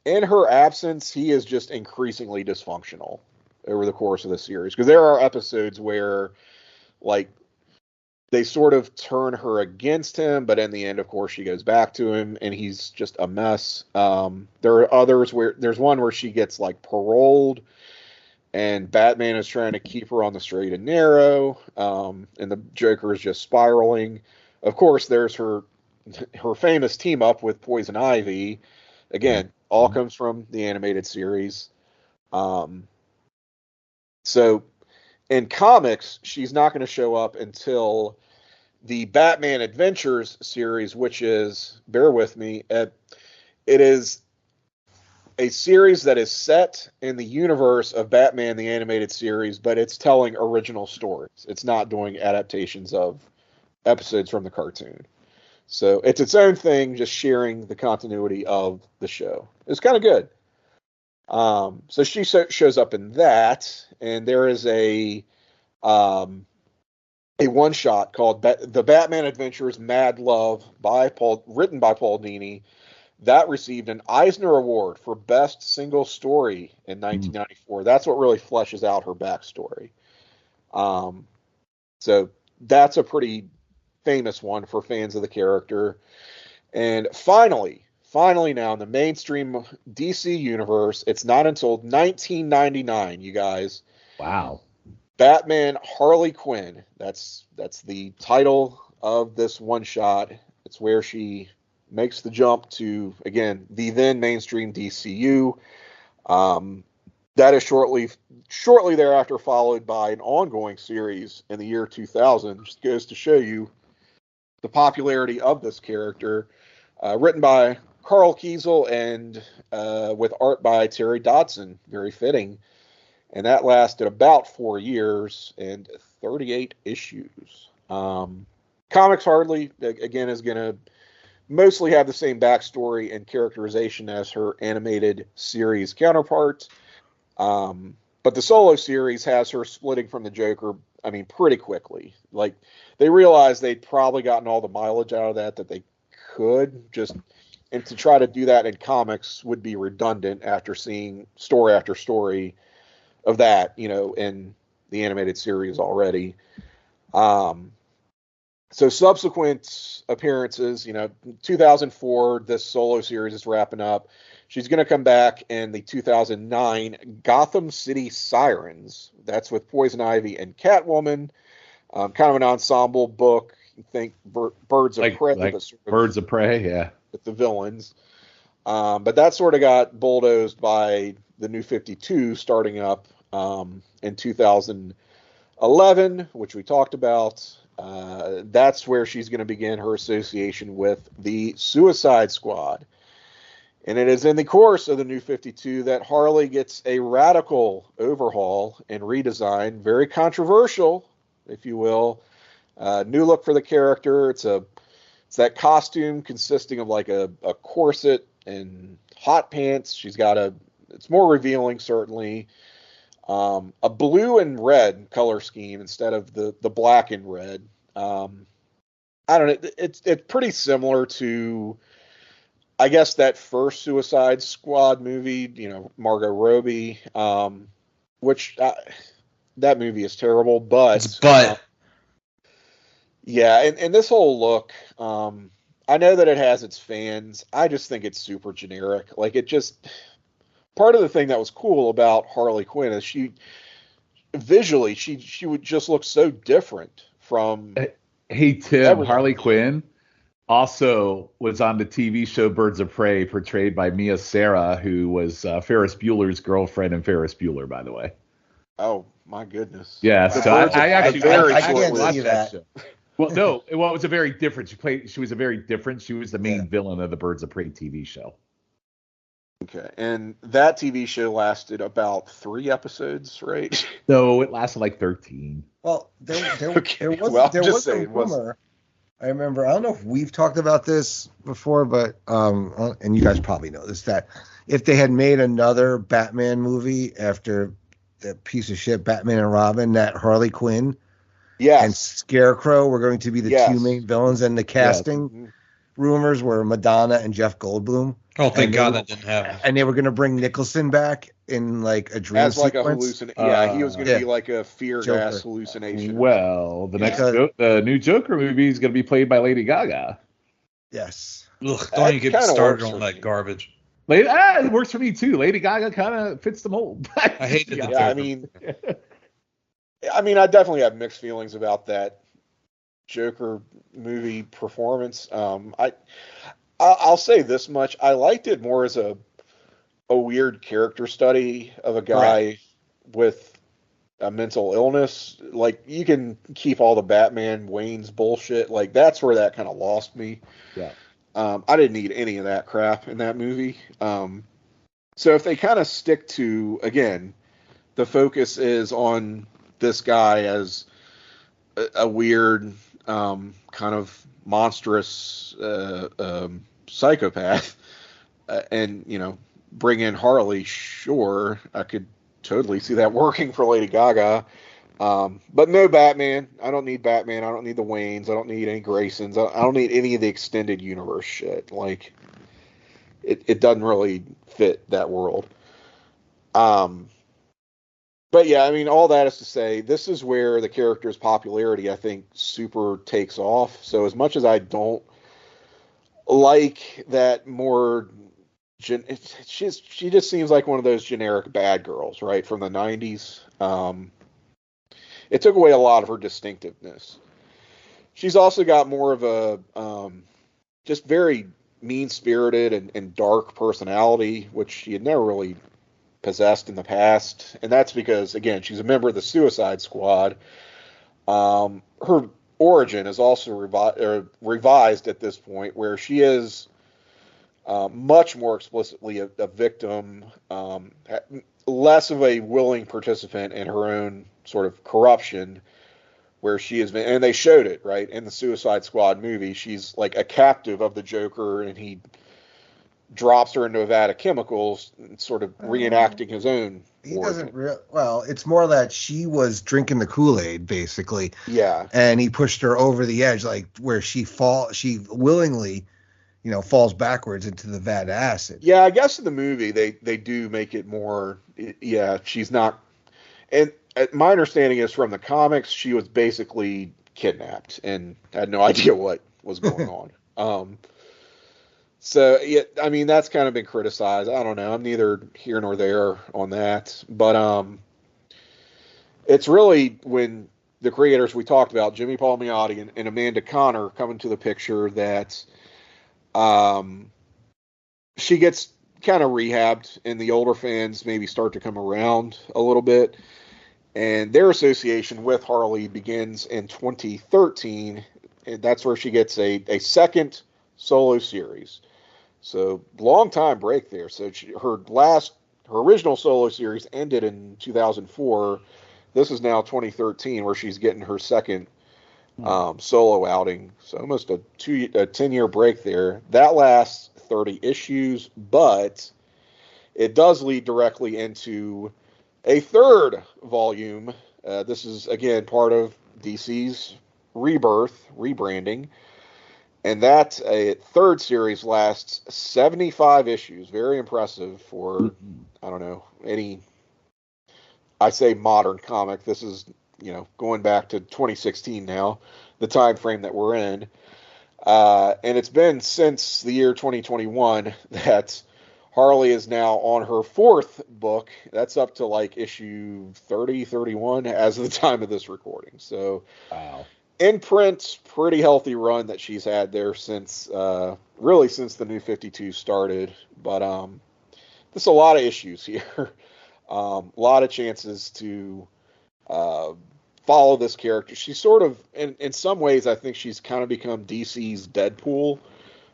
in her absence, he is just increasingly dysfunctional over the course of the series. Because there are episodes where, like, they sort of turn her against him, but in the end, of course, she goes back to him, and he's just a mess. There are others where there's one where she gets, like, paroled, and Batman is trying to keep her on the straight and narrow, and the Joker is just spiraling. Of course, there's her famous team up with Poison Ivy. Again, all comes from the animated series. So in comics, she's not going to show up until the Batman Adventures series, which is, bear with me, it is a series that is set in the universe of Batman the Animated Series, but it's telling original stories. It's not doing adaptations of episodes from the cartoon. So it's its own thing, just sharing the continuity of the show. It's kind of good. So she shows up in that, and there is a one-shot called The Batman Adventures Mad Love, written by Paul Dini. That received an Eisner Award for Best Single Story in 1994. That's what really fleshes out her backstory. So that's a pretty famous one for fans of the character. And finally now in the mainstream DC universe, it's not until 1999, you guys. Wow. Batman Harley Quinn. That's the title of this one shot. It's where she makes the jump to, again, the then mainstream DCU. That is shortly thereafter followed by an ongoing series in the year 2000. Just goes to show you the popularity of this character. Written by Carl Kiesel and with art by Terry Dodson. Very fitting. And that lasted about 4 years and 38 issues. Comics Harley, again, is going to mostly have the same backstory and characterization as her animated series counterpart. But the solo series has her splitting from the Joker, pretty quickly. Like, they realized they'd probably gotten all the mileage out of that they could. And to try to do that in comics would be redundant after seeing story after story of that, in the animated series already. So subsequent appearances, 2004, this solo series is wrapping up. She's going to come back in the 2009 Gotham City Sirens. That's with Poison Ivy and Catwoman. Kind of an ensemble book. You think Birds of Prey. Birds of Prey, yeah. With the villains. But that sort of got bulldozed by the New 52 starting up in 2011, which we talked about. That's where she's going to begin her association with the Suicide Squad. And it is in the course of the New 52 that Harley gets a radical overhaul and redesign, very controversial, if you will. New look for the character. It's that costume consisting of like a corset and hot pants. It's more revealing, certainly. A blue and red color scheme instead of the black and red. I don't know. It's pretty similar to, I guess, that first Suicide Squad movie, Margot Robbie, which that movie is terrible, but yeah, and this whole look, I know that it has its fans. I just think it's super generic. Like, part of the thing that was cool about Harley Quinn is she would just look so different from. Hey Tim, everything. Harley Quinn also was on the TV show Birds of Prey, portrayed by Mia Sara, who was Ferris Bueller's girlfriend in Ferris Bueller, by the way. Oh my goodness! Yeah, so I actually can't see that. Show. Well, no, it was a very different. She was the main villain of the Birds of Prey TV show. Okay, and that TV show lasted about 3 episodes, right? No, it lasted like 13. Well, there was a rumor. I remember, I don't know if we've talked about this before, but and you guys probably know this, that if they had made another Batman movie after the piece of shit Batman and Robin, that Harley Quinn and Scarecrow were going to be the two main villains, and the casting rumors were Madonna and Jeff Goldblum. Oh, thank God that didn't happen. And they were going to bring Nicholson back in like a dream as like sequence. A hallucination. Yeah, he was going to be like a fear gas hallucination. Well, the new Joker movie is going to be played by Lady Gaga. Yes. Ugh, don't you get started on that garbage. It works for me too. Lady Gaga kind of fits the mold. I hate it. Yeah, I mean, I definitely have mixed feelings about that Joker movie performance. I'll say this much: I liked it more as a weird character study of a guy with a mental illness. Like, you can keep all the Batman Wayne's bullshit. Like, that's where that kind of lost me. Yeah. I didn't need any of that crap in that movie. So if they kind of stick to, again, the focus is on this guy as a weird, kind of monstrous psychopath, and, you know, bring in Harley, sure, I could totally see that working for Lady Gaga. But no Batman. I don't need Batman. I don't need the Waynes. I don't need any Graysons. I don't need any of the extended universe shit. Like, it doesn't really fit that world. But yeah, I mean, all that is to say, this is where the character's popularity, I think, super takes off. So as much as I don't like that more, she just seems like one of those generic bad girls, right, from the 90s. It took away a lot of her distinctiveness. She's also got more of a just very mean-spirited and dark personality, which she had never really possessed in the past. And that's because, again, she's a member of the Suicide Squad. Her origin is also revised at this point, where she is much more explicitly a victim, less of a willing participant in her own sort of corruption, where she has been, and they showed it, right, in the Suicide Squad movie. She's like a captive of the Joker, and he drops her into a vat of chemicals, sort of reenacting his own. He doesn't well, it's more that she was drinking the Kool-Aid, basically. Yeah. And he pushed her over the edge, like where she willingly, you know, falls backwards into the vat of acid. Yeah, I guess in the movie they do make it more, yeah, she's not, and my understanding is from the comics, she was basically kidnapped and had no idea what was going on. So, yeah, I mean, that's kind of been criticized. I don't know. I'm neither here nor there on that. But it's really when the creators we talked about, Jimmy Palmiotti and Amanda Conner, come into the picture, that she gets kind of rehabbed, and the older fans maybe start to come around a little bit. And their association with Harley begins in 2013, and that's where she gets a second solo series. So, long time break there. So her original solo series ended in 2004. This is now 2013, where she's getting her second solo outing. So almost a 10-year break there. That lasts 30 issues, but it does lead directly into a third volume. This is, again, part of DC's rebranding. And that a third series lasts 75 issues. Very impressive for, I don't know, I say modern comic. This is, you know, going back to 2016 now, the time frame that we're in. And it's been since the year 2021 that Harley is now on her fourth book. That's up to like issue 30, 31 as of the time of this recording. So, wow. In print, pretty healthy run that she's had there since since the New 52 started. But there's a lot of issues here. A lot of chances to follow this character. She's sort of, in some ways, I think she's kind of become DC's Deadpool,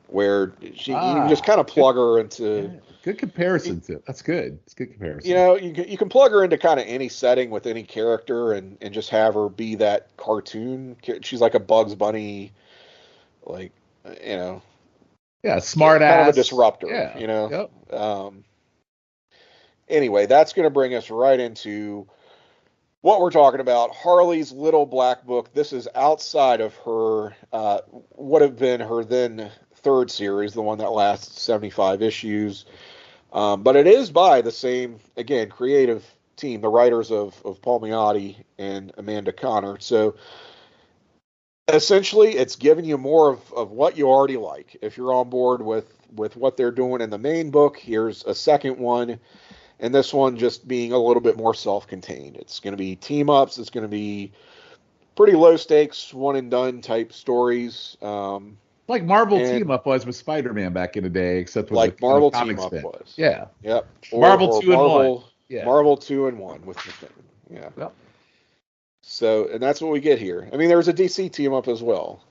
where you can just kind of plug her into... Yeah, good comparison. That's good. It's a good comparison. You know, you can plug her into kind of any setting with any character and just have her be that cartoon. She's like a Bugs Bunny, like, you know... Yeah, smart ass. Kind of a disruptor, yeah. You know? Yep. Anyway, that's going to bring us right into what we're talking about, Harley's Little Black Book. This is outside of her, would have been her then third series, the one that lasts 75 issues. But it is by the same, again, creative team, the writers of Palmiotti and Amanda Conner. So essentially, it's giving you more of what you already like. If you're on board with with what they're doing in the main book. Here's a second one, and this one just being a little bit more self-contained. It's going to be team-ups. It's going to be pretty low-stakes, one-and-done type stories. Like Marvel team-up was with Spider-Man back in the day, except with like Marvel team-up was. Yeah. Yep. Marvel 2-in-1. Yeah. Marvel 2-in-1 with the thing. Yeah. Yep. So, and that's what we get here. I mean, there's a DC team-up as well.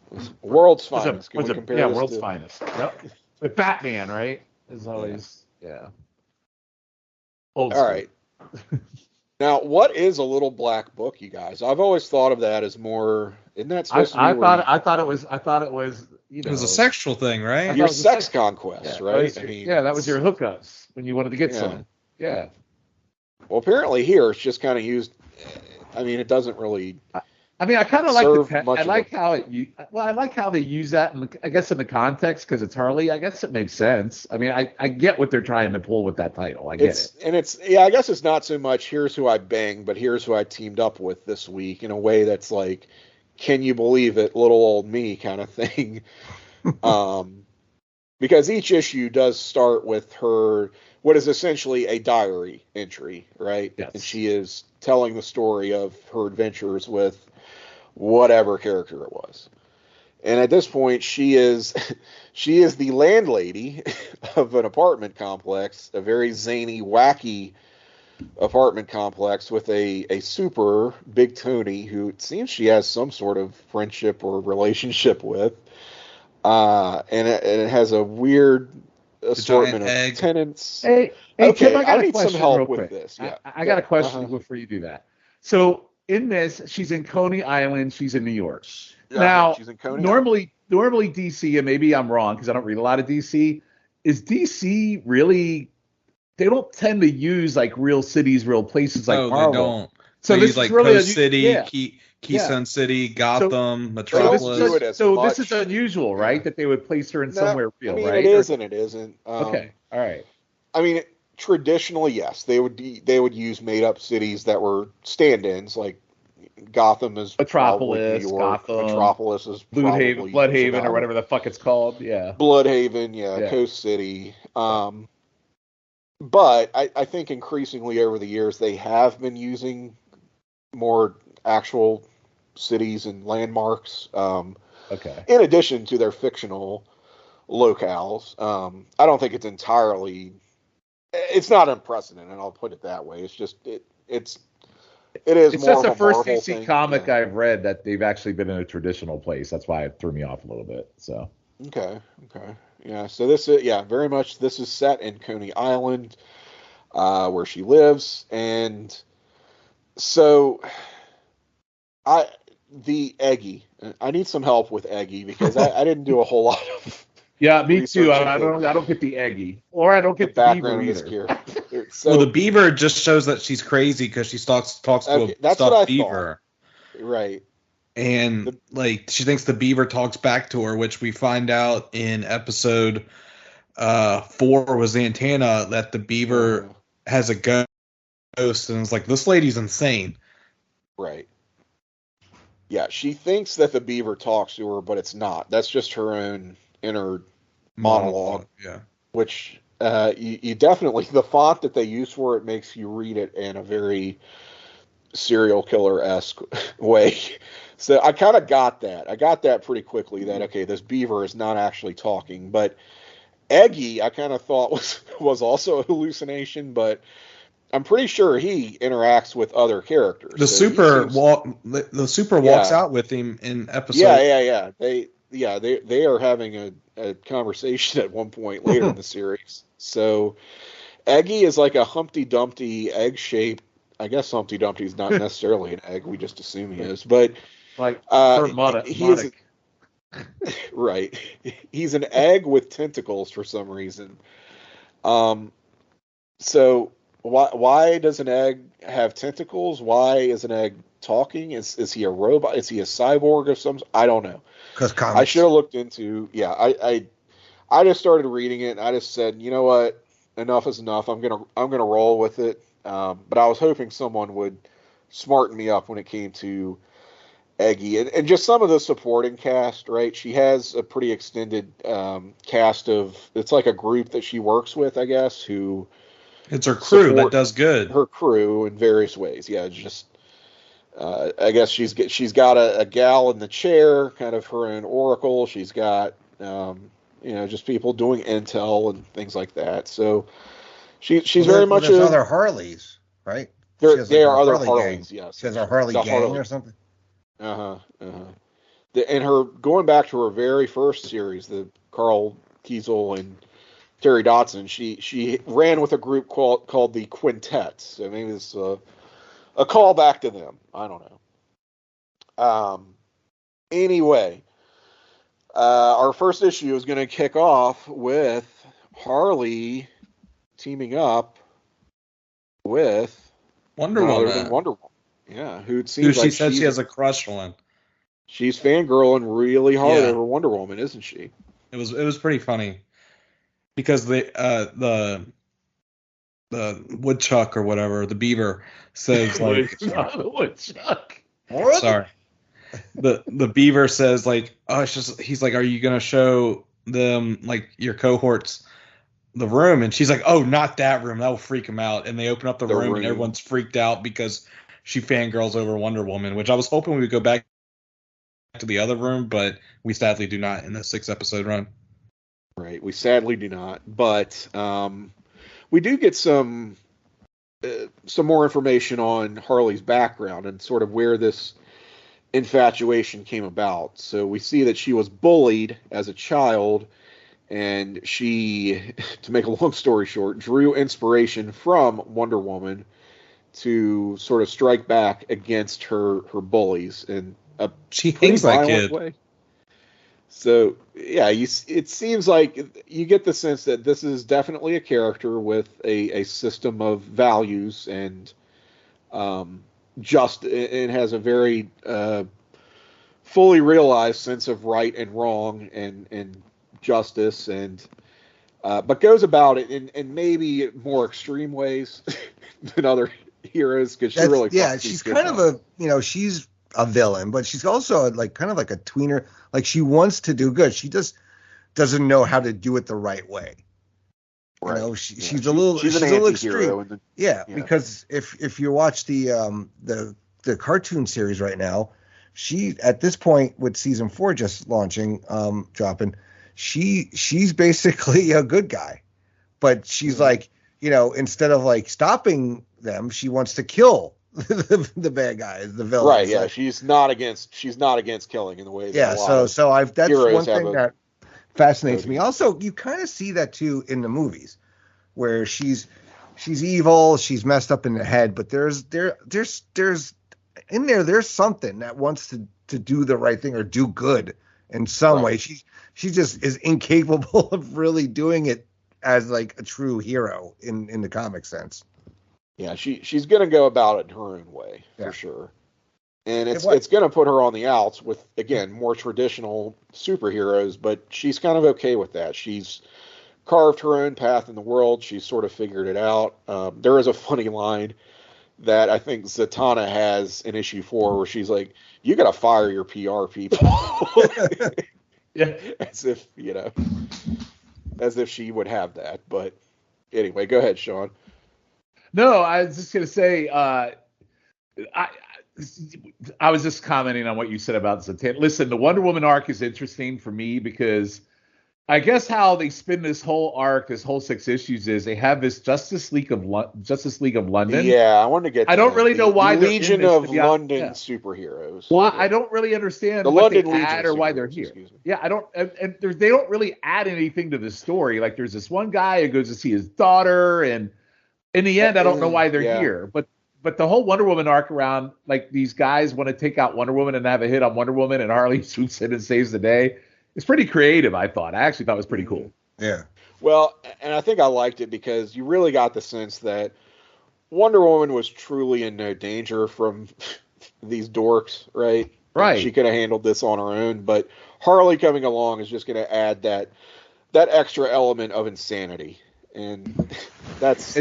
World's Finest. Can we compare this World's to... Finest. Yep. With Batman, right? Is always, Old school. All right. Now, what is a little black book, you guys? I've always thought of that as more. Isn't that supposed to be? I thought it was. You know, it was a sexual thing, right? Your sex conquest, right? That was your hookups when you wanted to get some. Yeah. Well, apparently here it's just kind of used. I mean, it doesn't really. I mean, I kind of like I like how they use that, I guess in the context because it's Harley. I guess it makes sense. I mean, I get what they're trying to pull with that title. I get it. And it's I guess it's not so much here's who I banged, but here's who I teamed up with this week in a way that's like, can you believe it, little old me kind of thing. Because each issue does start with her, what is essentially a diary entry, right? Yes. And she is telling the story of her adventures with whatever character it was. And at this point, she is the landlady of an apartment complex, a very zany, wacky apartment complex with a super Big Tony who it seems she has some sort of friendship or relationship with. And it has a weird assortment of tenants. Hey, okay, Tim, I need some help with this. Yeah. I got a question before you do that. So in this, she's in Coney Island. She's in New York. Now, she's in Coney normally DC, and maybe I'm wrong because I don't read a lot of DC. Is DC really? They don't tend to use like real cities, real places like Marvel. They don't. So they this use like is really Coast City, Keystone City, Gotham, Metropolis. So this is unusual, right? That they would place her in somewhere real, I mean, right? It is and it isn't. Okay, all right. I mean, traditionally, yes, they would use made-up cities that were stand-ins, like Gotham is Metropolis, New York, Gotham, Metropolis is Bloodhaven, or whatever the fuck it's called. Yeah, Bloodhaven, Coast City. But I think increasingly over the years they have been using more actual cities and landmarks. Okay. In addition to their fictional locales, I don't think it's entirely. It's not unprecedented. I'll put it that way. It's just it is. It's more just the of a first Marvel DC thing. comic I've read that they've actually been in a traditional place. That's why it threw me off a little bit. So. Okay. Yeah. So this is very much. This is set in Coney Island, where she lives, and so the Eggy. I need some help with Eggy because I didn't do a whole lot of. Yeah, me too. I don't get the Eggy, or I don't get the Beaver either. So, well, the Beaver just shows that she's crazy because she talks to a stuffed beaver, right? And she thinks the Beaver talks back to her, which we find out in episode 4 was Zatanna that the Beaver has a ghost, and it's like, this lady's insane, right? Yeah, she thinks that the Beaver talks to her, but it's not. That's just her own inner monologue. Yeah. Which you definitely, the font that they use for it makes you read it in a very serial killer-esque way. So I kind of got that. I got that pretty quickly that, okay, this Beaver is not actually talking. But Eggy, I kind of thought was also a hallucination, but I'm pretty sure he interacts with other characters. The Super walks out with him in episode. Yeah. They are having a conversation at one point later in the series. So Eggy is like a Humpty Dumpty egg-shaped. I guess Humpty Dumpty's not necessarily an egg. We just assume he is, but like he is right. He's an egg with tentacles for some reason. So why does an egg have tentacles? Why is an egg talking? Is he a robot? Is he a cyborg of some? I don't know. Because I should have looked into. Yeah, I just started reading it and I just said, you know what, enough is enough. I'm gonna roll with it. But I was hoping someone would smarten me up when it came to eggy, and just some of the supporting cast, right? She has a pretty extended cast of, it's like a group that she works with, I guess, who it's her crew that does good. Her crew in various ways, yeah. Just I guess she's got a gal in the chair, kind of her own oracle. She's got just people doing intel and things like that. So she's very much there's other Harleys, right? There are other Harleys, yes. She has a Harley gang or something. And her going back to her very first series, the Carl Kiesel and Terry Dodson, she ran with a group called the Quintet. So maybe it's a callback to them. I don't know. Anyway, our first issue is going to kick off with Harley teaming up with Wonder Woman. Wonder Woman. Yeah, who she said she has a crush on. She's fangirling really hard over Wonder Woman, isn't she? It was pretty funny because the woodchuck or whatever, the beaver says like the woodchuck. What? Sorry. The beaver says like, oh, he's like, are you gonna show them like your cohorts the room? And she's like, oh, not that room, that will freak them out. And they open up the room and everyone's freaked out because she fangirls over Wonder Woman, which I was hoping we would go back to the other room, but we sadly do not in the 6-episode run. Right, we sadly do not, but we do get some more information on Harley's background and sort of where this infatuation came about. So we see that she was bullied as a child, and she, to make a long story short, drew inspiration from Wonder Woman to sort of strike back against her bullies in a she hates that kid way. So yeah, it seems like you get the sense that this is definitely a character with a system of values and it has a very fully realized sense of right and wrong and justice, and but goes about it in maybe more extreme ways than other heroes, because she's kind of she's a villain, but she's also kind of like a tweener. Like, she wants to do good, she just doesn't know how to do it the right way. Right. You know, she's a little extreme. Because if you watch the cartoon series right now, she, at this point with season 4 just launching, dropping, she's basically a good guy, but she's instead of stopping them, she wants to kill the bad guys, the villains. Right. Yeah. She's not against killing in the way that that's one thing that fascinates me. Also, you kind of see that too in the movies, where she's evil, she's messed up in the head, but there's in there's something that wants to do the right thing or do good in some way. She just is incapable of really doing it as a true hero in the comic sense. Yeah, she's going to go about it in her own way, for sure. And it's going to put her on the outs with, again, more traditional superheroes, but she's kind of okay with that. She's carved her own path in the world. She's sort of figured it out. There is a funny line that I think Zatanna has in issue 4 where she's like, you got to fire your PR people. As if she would have that. But anyway, go ahead, Sean. No, I was just going to say, I was just commenting on what you said about Zatanna. Listen, the Wonder Woman arc is interesting for me because I guess how they spin this whole arc, this whole 6 issues, is they have this Justice League of London. Yeah, I wanted to get. I don't really know why the Legion of London superheroes. Well, I don't really understand the what London they add or why they're here. Yeah, I don't. And they don't really add anything to the story. Like, there's this one guy who goes to see his daughter, and in the end, I don't know why they're here. But the whole Wonder Woman arc around, these guys want to take out Wonder Woman and have a hit on Wonder Woman, and Harley swoops in and saves the day. It's pretty creative, I thought. I actually thought it was pretty cool. Yeah. Well, and I think I liked it because you really got the sense that Wonder Woman was truly in no danger from these dorks, right? Right. She could have handled this on her own, but Harley coming along is just going to add that extra element of insanity. And that's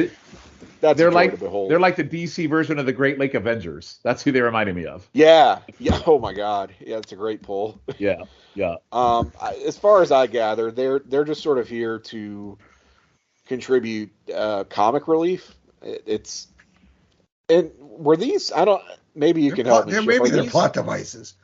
that's they're a joy like to behold. they're like the DC version of the Great Lake Avengers. That's who they reminded me of. Yeah. Oh my God. Yeah, it's a great pull. Yeah. As far as I gather, they're just sort of here to contribute comic relief. It's and were these? I don't. Maybe you can help me. Maybe they're plot devices.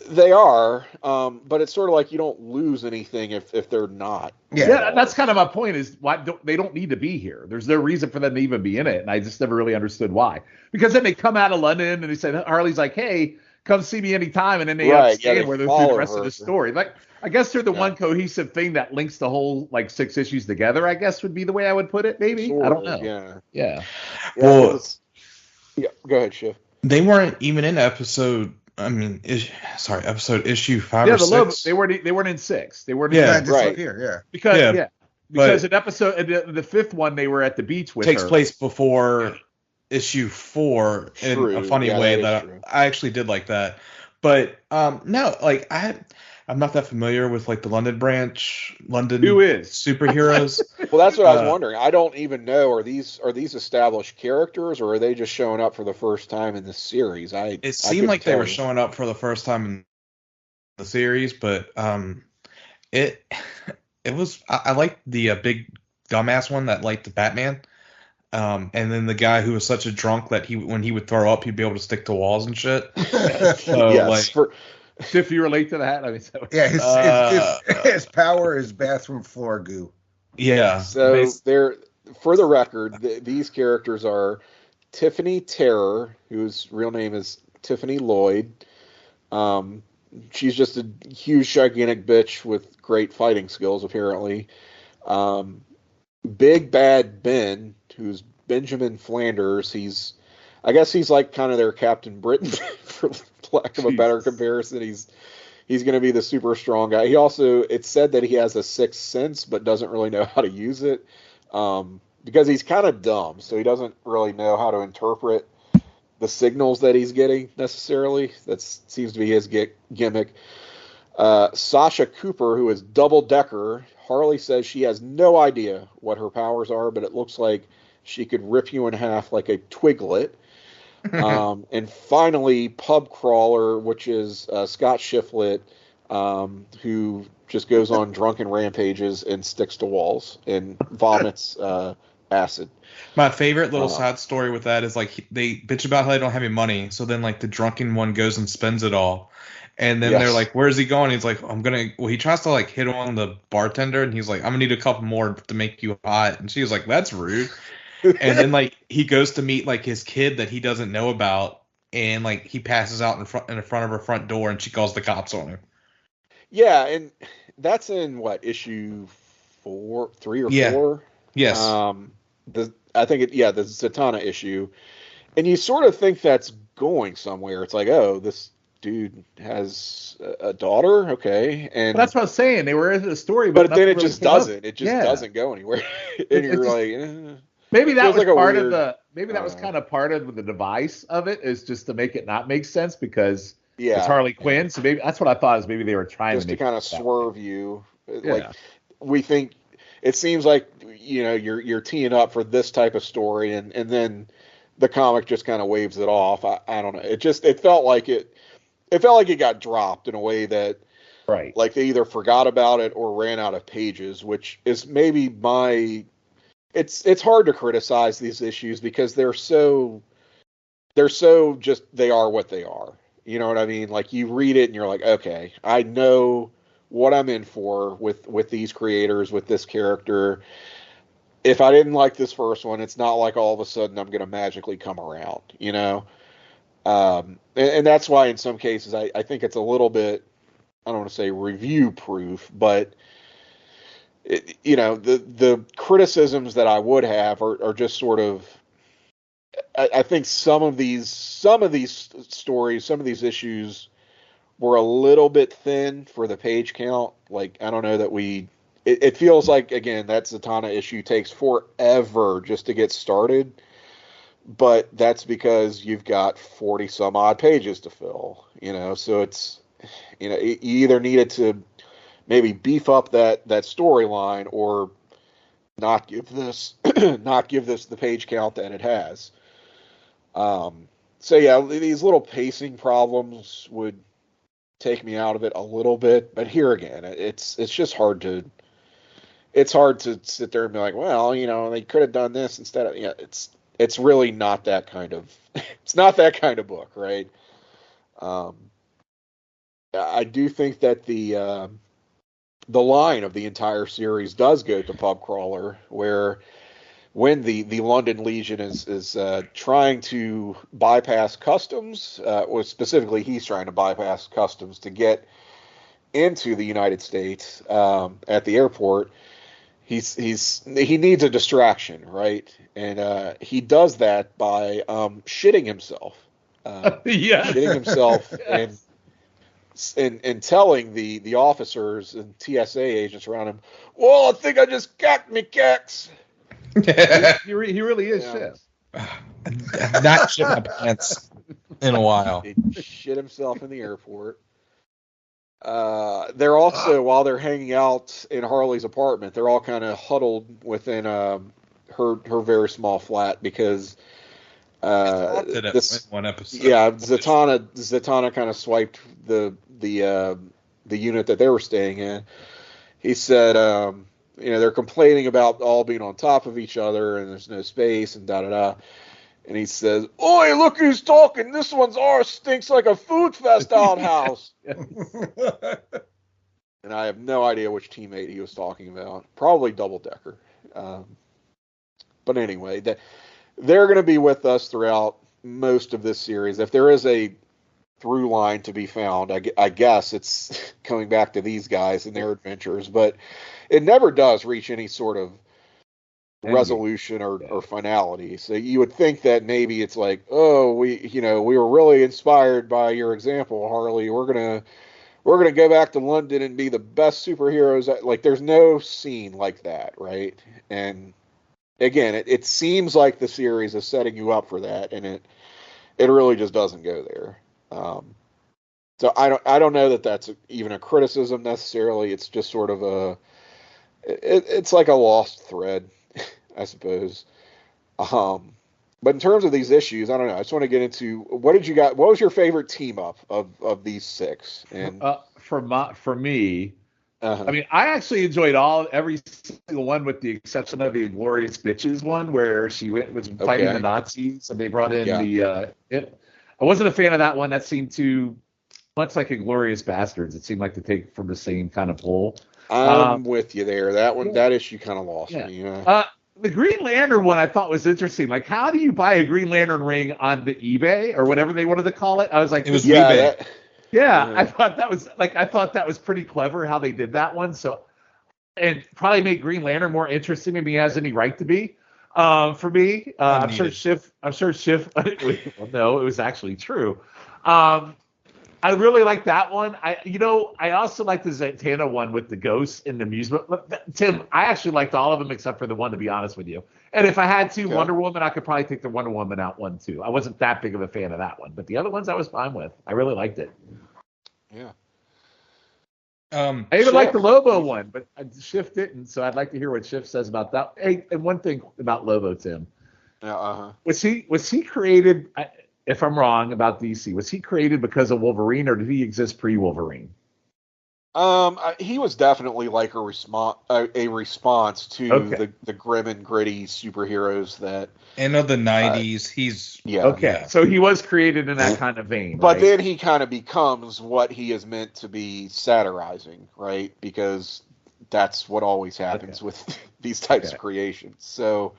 They are, but it's sort of like you don't lose anything if they're not. Yeah, that's kind of my point. Is why they don't need to be here. There's no reason for them to even be in it, and I just never really understood why. Because then they come out of London and they say Harley's like, "Hey, come see me anytime," and then they understand where they're through the rest of the story. Like, I guess they're the one cohesive thing that links the whole like 6 issues together. I guess would be the way I would put it. Maybe I don't know. Yeah. Well, go ahead, Shiv. They weren't even in episode. Episode issue 5 or 6. They weren't in 6. They weren't. Because in episode the 5th one they were at the beach with takes her. Place before issue 4 in a funny way that I actually did like that. But no, like I'm not that familiar with like the London branch, Who is superheroes. Well, that's what I was wondering. I don't even know. Are these established characters, or are they just showing up for the first time in this series? It seemed like they were showing up for the first time in the series, but it was. I liked the big dumbass one that liked the Batman, and then the guy who was such a drunk that when he would throw up, he'd be able to stick to walls and shit. So yes, if you relate to that, I mean, his power is bathroom floor goo. Yeah. So they're, for the record, these characters are Tiffany Terror, whose real name is Tiffany Lloyd. She's just a huge, gigantic bitch with great fighting skills, apparently. Big Bad Ben, who's Benjamin Flanders. I guess he's like kind of their Captain Britain, for lack of a better comparison. He's going to be the super strong guy. He also, it's said that he has a sixth sense, but doesn't really know how to use it because he's kind of dumb. So he doesn't really know how to interpret the signals that he's getting necessarily. That seems to be his gimmick. Sasha Cooper, who is Double Decker. Harley says she has no idea what her powers are, but it looks like she could rip you in half like a twiglet. And finally, Pub Crawler, which is Scott Shiflett, who just goes on drunken rampages and sticks to walls and vomits acid. My favorite little side story with that is like they bitch about how they don't have any money, so then like the drunken one goes and spends it all. And then they're like, "Where's he going?" He's like, he tries to like hit on the bartender, and he's like, "I'm gonna need a couple more to make you hot." And she's like, "That's rude." And then like he goes to meet like his kid that he doesn't know about, and like he passes out in front of her front door, and she calls the cops on him. Yeah, and that's in what, issue 3 or 4? Yes. The Zatanna issue, and you sort of think that's going somewhere. It's like, oh, this dude has a daughter, okay, and that's what I was saying. They were into the story, but then it just doesn't. It just doesn't go anywhere, and you're like. Maybe that was like part of the. Maybe that was kind of part of the device of it, is just to make it not make sense because it's Harley Quinn. So maybe that's what I thought, is maybe they were trying just to kind of swerve you. Yeah. Like we think it seems like you're teeing up for this type of story, and then the comic just kind of waves it off. I don't know. It felt like it got dropped in a way that like they either forgot about it or ran out of pages, which is maybe my. It's hard to criticize these issues because they're so just, they are what they are. You know what I mean? Like you read it and you're like, okay, I know what I'm in for with these creators, with this character. If I didn't like this first one, it's not like all of a sudden I'm going to magically come around, and that's why in some cases I think it's a little bit, I don't want to say review proof, but the criticisms that I would have are just sort of, I think some of these stories, some of these issues were a little bit thin for the page count. Like, I don't know that it feels like, again, that Zatanna issue takes forever just to get started, but that's because you've got 40 some odd pages to fill, so it's, you either needed to maybe beef up that storyline or not give this not give this the page count that it has. So yeah, these little pacing problems would take me out of it a little bit, but here again, it's just hard to sit there and be like, well, they could have done this instead of, it's really not that kind of it's not that kind of book, right? I do think that the line of the entire series does go to Pub Crawler, where when the London Legion is trying to bypass customs, or specifically he's trying to bypass customs to get into the United States at the airport, he needs a distraction, right? And he does that by shitting himself. Shitting himself and telling the officers and TSA agents around him, well, I think I just got me cacks. he really is shit. Not shit my pants in a while. He shit himself in the airport. They're also, while they're hanging out in Harley's apartment, they're all kind of huddled within her very small flat because this one episode. Yeah, Zatanna kind of swiped the unit that they were staying in. He said, they're complaining about all being on top of each other and there's no space and da-da-da. And he says, oi, look who's talking. This one's ours. Stinks like a food fest outhouse. And I have no idea which teammate he was talking about. Probably Double Decker. But anyway, they're going to be with us throughout most of this series. If there is a through line to be found, I guess it's coming back to these guys and their adventures. But it never does reach any sort of resolution or finality. So you would think that maybe it's like, oh, we were really inspired by your example, Harley. We're gonna go back to London and be the best superheroes. Like, there's no scene like that, right? And again, it seems like the series is setting you up for that, and it really just doesn't go there. So I don't know that that's even a criticism necessarily. It's just sort of it's like a lost thread, I suppose. But in terms of these issues, I don't know. I just want to get into what was your favorite team up of these six? And for me, I mean, I actually enjoyed every single one with the exception of the Glorious Bitches one, where she was fighting the Nazis and they brought in I wasn't a fan of that one. That seemed too much like Inglourious Bastards. It seemed like to take from the same kind of pull. I'm with you there. That issue kind of lost me. The Green Lantern one I thought was interesting. Like, how do you buy a Green Lantern ring on the eBay or whatever they wanted to call it? I was like, it was eBay. I thought that was pretty clever how they did that one. So, and probably make Green Lantern more interesting than he has any right to be. For me, I'm sure Schiff. Well, no, it was actually true. I really like that one. I also like the Zatanna one with the ghosts and the amusement. Tim, I actually liked all of them except for the one, to be honest with you. And if I had to, Wonder Woman, I could probably take the Wonder Woman out one too. I wasn't that big of a fan of that one, but the other ones I was fine with. I really liked it. Yeah. I even liked the Lobo one, but Schiff didn't. So I'd like to hear what Schiff says about that. Hey, and one thing about Lobo, Tim. Was he created? If I'm wrong about DC, was he created because of Wolverine, or did he exist pre-Wolverine? He was definitely like a response to the grim and gritty superheroes that end of the 90s. So he was created in that kind of vein, but then he kind of becomes what he is meant to be satirizing, right? Because that's what always happens with these types of creations. So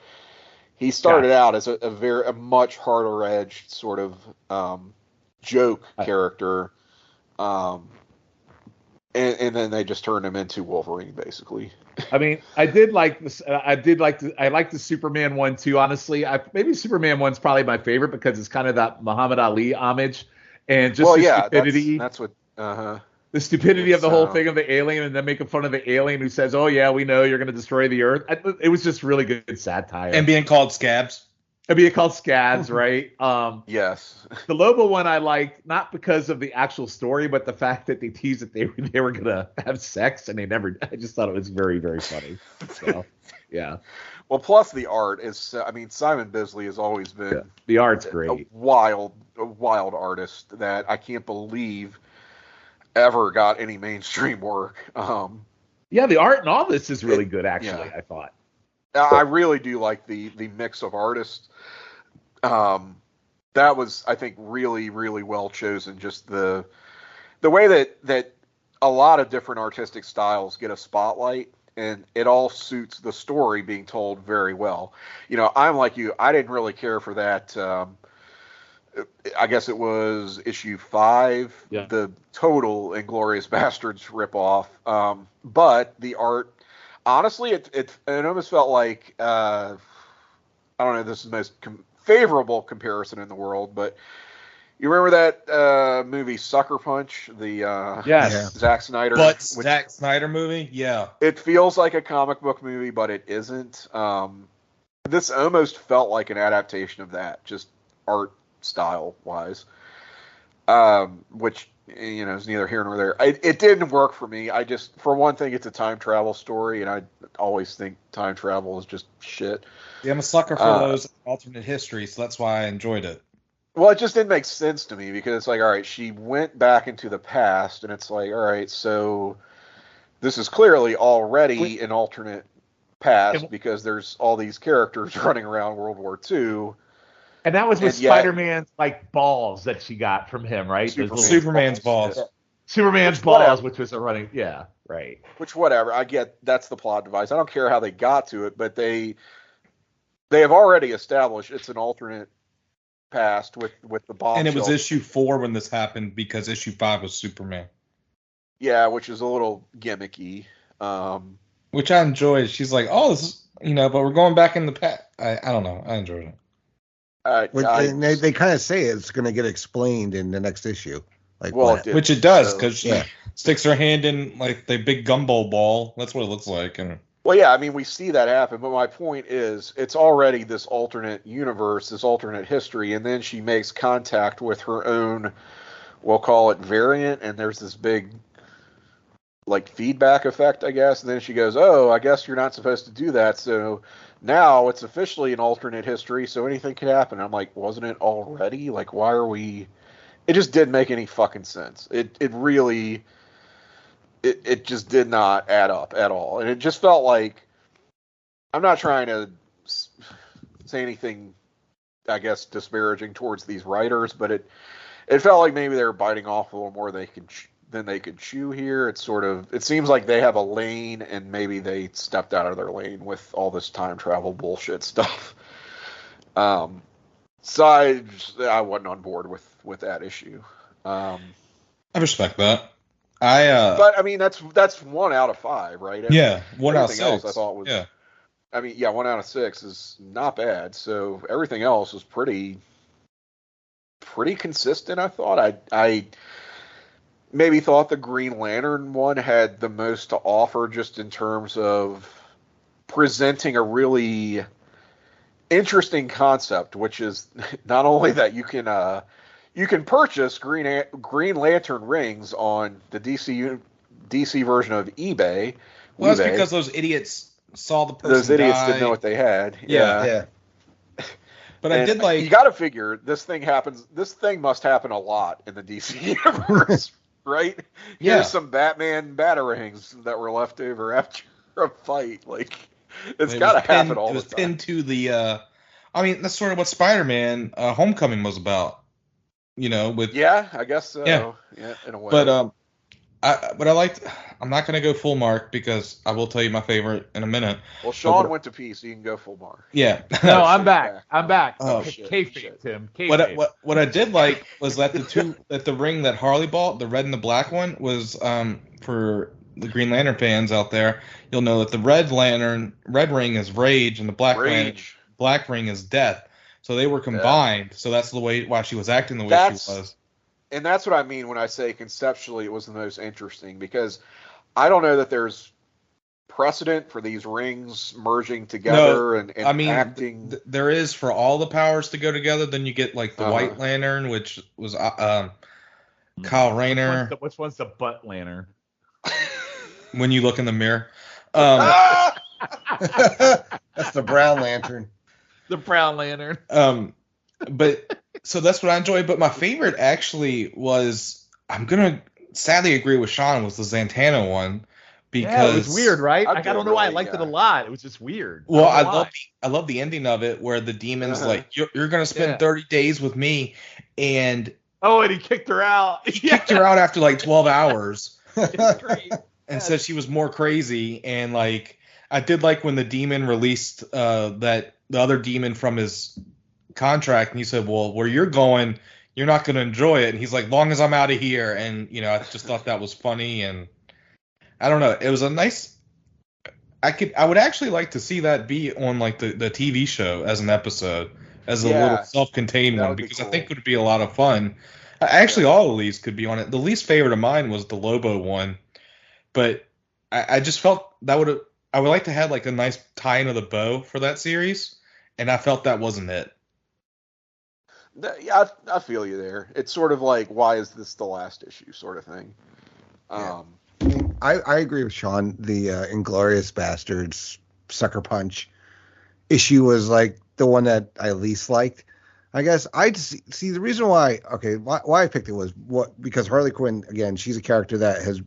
he started out as a much harder edged sort of joke character. And then they just turned him into Wolverine, basically. I mean, I like the Superman one too. Honestly, maybe Superman one's probably my favorite because it's kind of that Muhammad Ali homage, and just stupidity. That's what. The stupidity of the whole thing of the alien, and then making fun of the alien who says, "Oh yeah, we know you're going to destroy the Earth." It was just really good satire. And being called Scabs. Right? Yes. The Lobo one I liked, not because of the actual story, but the fact that they teased that they were going to have sex, and they never. I just thought it was very, very funny. So. Yeah. Well, plus the art is, I mean, Simon Bisley has always been the art's great. A wild artist that I can't believe ever got any mainstream work. Yeah, the art in all this is really good, actually. I thought. I really do like the mix of artists. That was, I think, really, really well chosen. Just the way that a lot of different artistic styles get a spotlight, and it all suits the story being told very well. You know, I'm like you. I didn't really care for that. I guess it was issue 5, the total Inglourious Bastards ripoff. But the art, honestly, it almost felt like, I don't know if this is the most favorable comparison in the world, but you remember that movie Sucker Punch, the Zack Snyder? Zack Snyder movie? Yeah. It feels like a comic book movie, but it isn't. This almost felt like an adaptation of that, just art style wise, which, you know, is neither here nor there. It didn't work for me. I just, for one thing, it's a time travel story, and I always think time travel is just shit. Yeah, I'm a sucker for those alternate histories, so that's why I enjoyed it. Well, it just didn't make sense to me, because it's like, all right, she went back into the past, and it's like, all right, so this is clearly already an alternate past, because there's all these characters running around World War II. And that was with Spider-Man's like balls that she got from him, right? Superman's balls. Yeah. Superman's balls, which was a running, right. Which, whatever, I get, that's the plot device. I don't care how they got to it, but they have already established it's an alternate past with the bomb. And it was issue 4 when this happened, because issue 5 was Superman. Yeah, which is a little gimmicky. Which I enjoyed. She's like, oh, this is, you know, but we're going back in the past. I don't know. I enjoyed it. They kind of say it's going to get explained in the next issue. Like, which it does, because she sticks her hand in like the big gumball ball. That's what it looks like. And well, yeah, I mean, we see that happen, but my point is, it's already this alternate universe, this alternate history, and then she makes contact with her own, we'll call it variant, and there's this big, like, feedback effect, I guess, and then she goes, oh, I guess you're not supposed to do that, so now it's officially an alternate history, so anything could happen. I'm like, wasn't it already? Like, why are we... It just didn't make any fucking sense. It really... It just did not add up at all. And it just felt like... I'm not trying to say anything, I guess, disparaging towards these writers, but it felt like maybe they were biting off a little more than they could chew here. It's sort of... It seems like they have a lane, and maybe they stepped out of their lane with all this time travel bullshit stuff. So I wasn't on board with that issue. I respect that. But I mean, that's 1 out of 5, right? Yeah, 1 out of 6. Else I thought was, I mean, 1 out of 6 is not bad. So everything else was pretty consistent. I thought. I maybe thought the Green Lantern one had the most to offer, just in terms of presenting a really interesting concept, which is not only that you can purchase Green Lantern rings on the DC version of eBay. Well, that's because those idiots saw the person Those idiots die. didn't know what they had. Yeah. But I did like... You got to figure this thing must happen a lot in the DC universe, right? Yeah. Here's some Batman batarangs that were left over after a fight. Like, it's got to happen all the time. It was pinned to the... I mean, that's sort of what Spider-Man Homecoming was about. You know, with... Yeah, I guess so. Yeah, in a way. But I liked... I'm not going to go full mark, because I will tell you my favorite in a minute. Well, Sean went to P, so you can go full mark. Yeah. No, I'm back. Oh, Kayfabe, Tim. What I did like was that the ring that Harley bought, the red and the black one, was for the Green Lantern fans out there. You'll know that the red ring is rage, and the black ring is death. So they were combined. Yeah. So that's the way why she was acting the way she was. And that's what I mean when I say conceptually it was the most interesting, because I don't know that there's precedent for these rings merging together and I mean, acting. There is for all the powers to go together. Then you get like the White Lantern, which was Kyle Rayner. Which one's the butt lantern? When you look in the mirror. That's the Brown Lantern. The Brown Lantern. But so that's what I enjoyed. But my favorite actually was, I'm gonna sadly agree with Sean, was the Zatanna one, because it was weird, right? I don't know why I really, liked it a lot. It was just weird. Well, I love the ending of it where the demon's like, you're gonna spend 30 days with me, and and he kicked her out. He kicked her out after like 12 hours. It's great. And said she was more crazy. And like, I did like when the demon released the other demon from his contract, and he said, well, where you're going, you're not going to enjoy it. And he's like, long as I'm out of here. And, you know, I just thought that was funny. And I don't know. It was a nice, I would actually like to see that be on like the TV show as an episode, as a little self-contained one, because cool. I think it would be a lot of fun. Actually, all of these could be on it. The least favorite of mine was the Lobo one, but I just felt I would like to have like a nice tie into the bow for that series, and I felt that wasn't it. Yeah, I feel you there. It's sort of like, why is this the last issue sort of thing. I agree with Sean. The Inglorious Bastards Sucker Punch issue was like the one that I least liked. I guess I see the reason why I picked it was because Harley Quinn, again, she's a character that has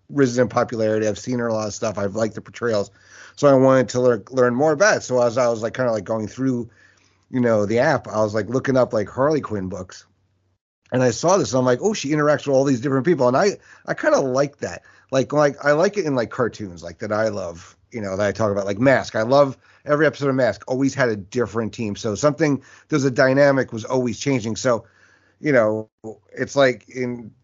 risen in popularity. I've seen her a lot of stuff. I've liked the portrayals, so I wanted to learn more about it. So as I was like kind of like going through, you know, the app, I was like looking up like Harley Quinn books, and I saw this, and I'm like, oh, she interacts with all these different people, and I kind of like that. Like I like it in like cartoons like that I love, you know, that I talk about, like Mask. I love every episode of Mask always had a different team. So there's a dynamic was always changing. So, you know, it's like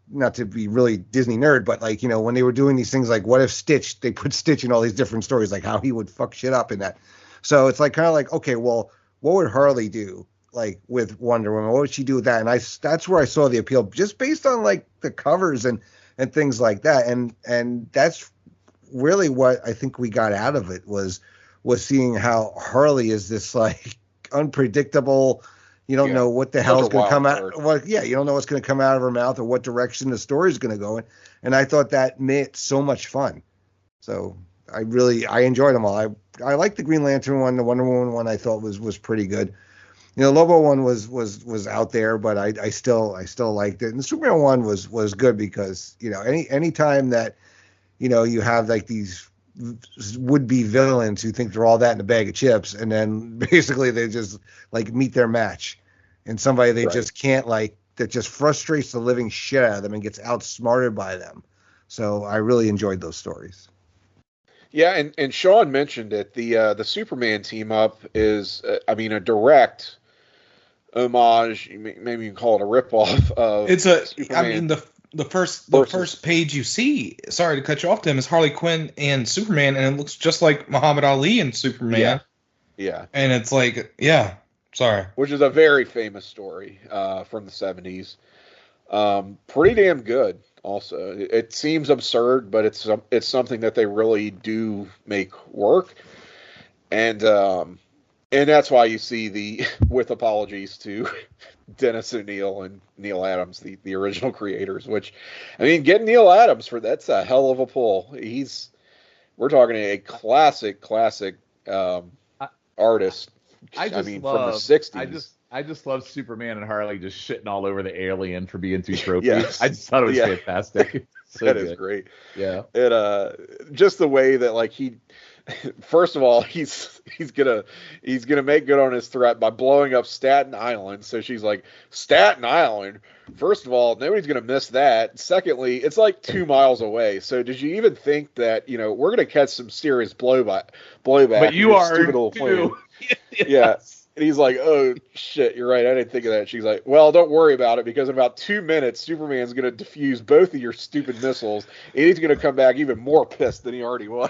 not to be really Disney nerd, but like, you know, when they were doing these things, like what if they put Stitch in all these different stories, like how he would fuck shit up in that. So it's like kind of like, okay, well, what would Harley do like with Wonder Woman? What would she do with that? And that's where I saw the appeal, just based on like the covers and things like that. And that's really what I think we got out of it was seeing how Harley is this like unpredictable. You don't know what the hell is going to come out. You don't know what's going to come out of her mouth or what direction the story is going to go in. And I thought that made it so much fun. So I enjoyed them all. I liked the Green Lantern one, the Wonder Woman one. I thought was pretty good. You know, Lobo one was out there, but I still liked it. And the Superman one was good because, you know, any time that, you know, you have like these would-be villains who think they're all that in a bag of chips, and then basically they just like meet their match, and somebody they just can't like, that just frustrates the living shit out of them and gets outsmarted by them. So I really enjoyed those stories. Yeah, and Sean mentioned it. The Superman team up is, a direct homage. Maybe you can call it a ripoff of. It's a. Superman. I mean, the first page you see. Sorry to cut you off, Tim. Is Harley Quinn and Superman, and it looks just like Muhammad Ali and Superman. Yeah. And it's like, yeah. Sorry. Which is a very famous story from the 70s. Pretty damn good. Also, it seems absurd, but it's something that they really do make work, and that's why you see with apologies to Dennis O'Neil and Neil Adams, the original creators. Which, I mean, getting Neil Adams that's a hell of a pull. We're talking a classic artist. From the 60s. I just love Superman and Harley just shitting all over the alien for being too tropey. Yes. I just thought it was fantastic. That is great. Yeah. It just the way that like first of all, he's gonna make good on his threat by blowing up Staten Island. So she's like, Staten Island? First of all, nobody's gonna miss that. Secondly, it's like 2 miles away. So did you even think that, we're gonna catch some serious blowback? But you are stupid little plane. Yes. Yeah. And he's like, oh, shit, you're right. I didn't think of that. She's like, well, don't worry about it, because in about 2 minutes, Superman's going to defuse both of your stupid missiles, and he's going to come back even more pissed than he already was.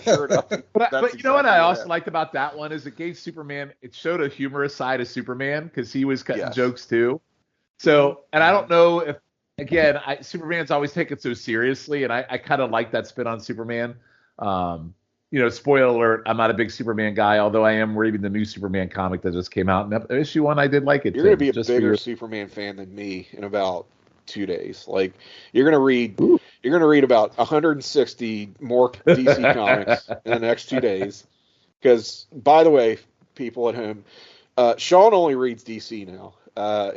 Sure enough. But you know what I also liked about that one is it gave Superman, it showed a humorous side of Superman, because he was cutting jokes too. So, and I don't know if, again, Superman's always taken so seriously, and I kind of like that spin on Superman. Spoiler alert, I'm not a big Superman guy, although I am reading the new Superman comic that just came out. And issue 1, I did like it. You're going to be a bigger Superman fan than me in about 2 days. Like, you're going to You're going to read about 160 more DC comics in the next 2 days. Because, by the way, people at home, Sean only reads DC now.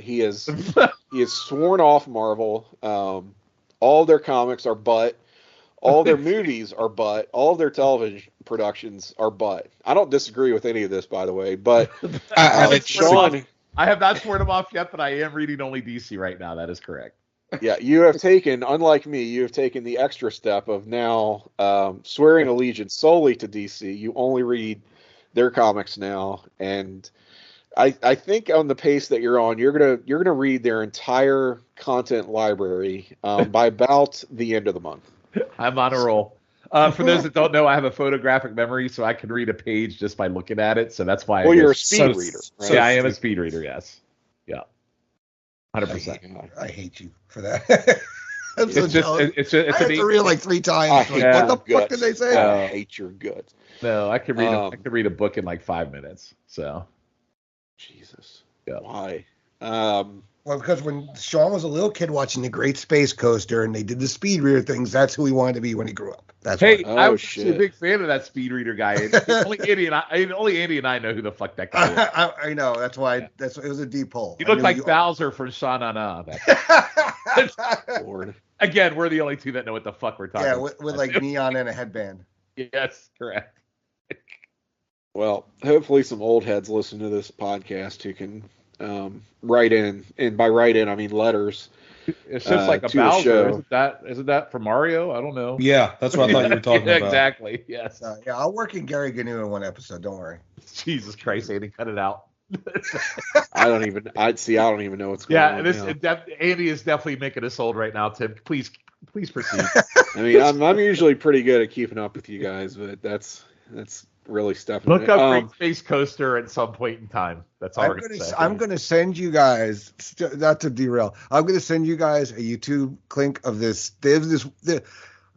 He has sworn off Marvel. All their comics are butt. All their movies are butt. All their television productions are butt. I don't disagree with any of this, by the way, but Sean, I have not sworn him off yet, but I am reading only DC right now. That is correct. Yeah, you have taken, unlike me, you have taken the extra step of now swearing allegiance solely to DC. You only read their comics now, and I think on the pace that you're on, you're gonna read their entire content library by about the end of the month. I'm on a roll. For those that don't know, I have a photographic memory, so I can read a page just by looking at it. So that's why. Well, you're a speed reader. Right? Yeah, I am a speed reader. Yes. Yeah. 100%. I hate you for that. I have to read like 3 times. What the fuck did they say? I hate your guts. No, I could read. I could read a book in like 5 minutes. So. Jesus. Yeah. Why? Well, because when Sean was a little kid watching the Great Space Coaster and they did the speed reader things, that's who he wanted to be when he grew up. That's I was actually a big fan of that speed reader guy. Only Andy and I know who the fuck that guy is. I know. That's why. It was a deep pull. He looked like Bowser from Sha-Na-Na. Lord. Again, we're the only two that know what the fuck we're talking about. Yeah, with like neon and a headband. Yes, correct. Well, hopefully some old heads listen to this podcast who can write in, and by write in I mean letters. It's just like a Bowser. Isn't that for Mario? I don't know. Yeah, that's what I thought you were talking about. Exactly. Yes. Yeah, I'll work in Gary Gnu in one episode. Don't worry. Jesus Christ, Andy, cut it out. I don't even know what's going on. Yeah, Andy is definitely making us old right now, Tim. Please proceed. I mean, I'm usually pretty good at keeping up with you guys, but that's really stepping. Look up Great Space Coaster at some point in time. That's all we're going to say. I'm going to send you guys, not to derail, I'm going to send you guys a YouTube link of this. The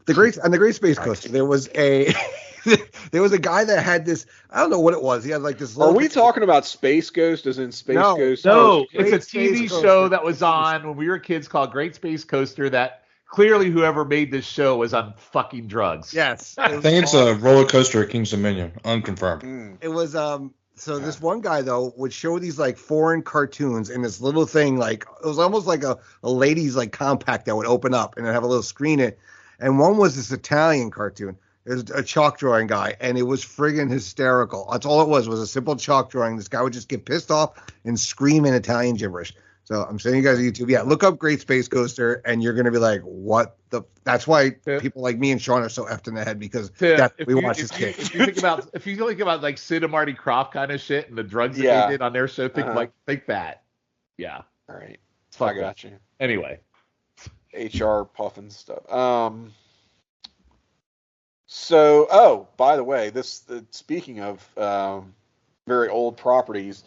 Great Space Coaster. There was a guy that had this. I don't know what it was. He had like this. Are we talking about Space Ghost? As in Space Ghost? No, it's a TV show that was on when we were kids called Great Space Coaster. That clearly whoever made this show was on fucking drugs. Yes, I think it's a roller coaster at King's Dominion, unconfirmed. It was So this one guy though would show these like foreign cartoons in this little thing, like it was almost like a lady's like compact that would open up and have a little screen in it. And one was this Italian cartoon. It was a chalk drawing guy, and it was friggin' hysterical. That's all it was a simple chalk drawing. This guy would just get pissed off and scream in Italian gibberish. So I'm sending you guys to YouTube. Yeah, look up Great Space Coaster, and you're gonna be like, "What the?" That's why people like me and Sean are so effed in the head because we watch this kid. If you think about like Sid and Marty Krofft kind of shit and the drugs that they did on their show, think that. Yeah. All right. I got you. Anyway. HR puffing stuff. So, by the way, speaking of very old properties.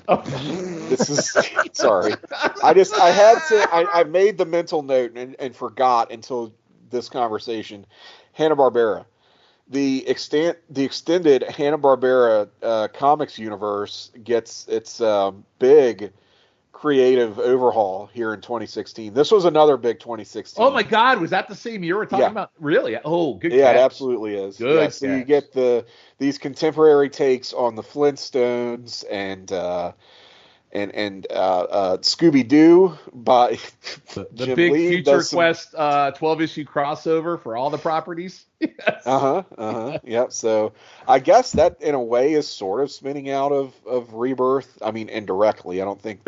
This is sorry. I made the mental note and forgot until this conversation. Hanna-Barbera, the extended Hanna-Barbera comics universe gets its big creative overhaul here in 2016. This was another big 2016. Oh my God, was that the same year we're talking about? Really? Oh, good. Yeah, catch. It absolutely is. Good. Yeah, so you get these contemporary takes on the Flintstones and Scooby-Doo by the Jim big Lee Future Quest 12-issue crossover for all the properties. Yes. Yep. So I guess that in a way is sort of spinning out of Rebirth. I mean, indirectly. I don't think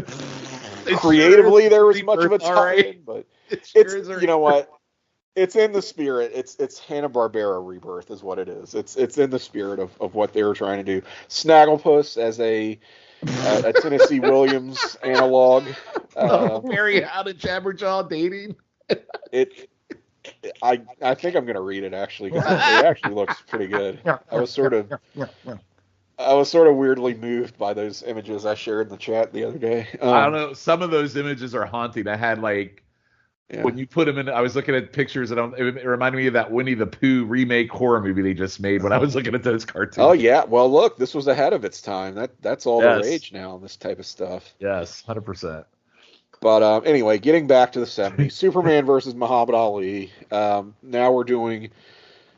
creatively there was much of a tie-in, but it's you know what? It's in the spirit. It's Hanna-Barbera Rebirth is what it is. It's in the spirit of what they were trying to do. Snagglepuss as a Tennessee Williams analog. Mary How and Jabberjaw dating. I think I'm gonna read it actually because it actually looks pretty good. I was sort of weirdly moved by those images I shared in the chat the other day. I don't know. Some of those images are haunting. I had when you put them in, I was looking at pictures and it reminded me of that Winnie the Pooh remake horror movie they just made when I was looking at those cartoons. Oh yeah, well look, this was ahead of its time. That's all the rage now, this type of stuff. Yes, 100%. But anyway, getting back to the 70s, Superman versus Muhammad Ali. Now we're doing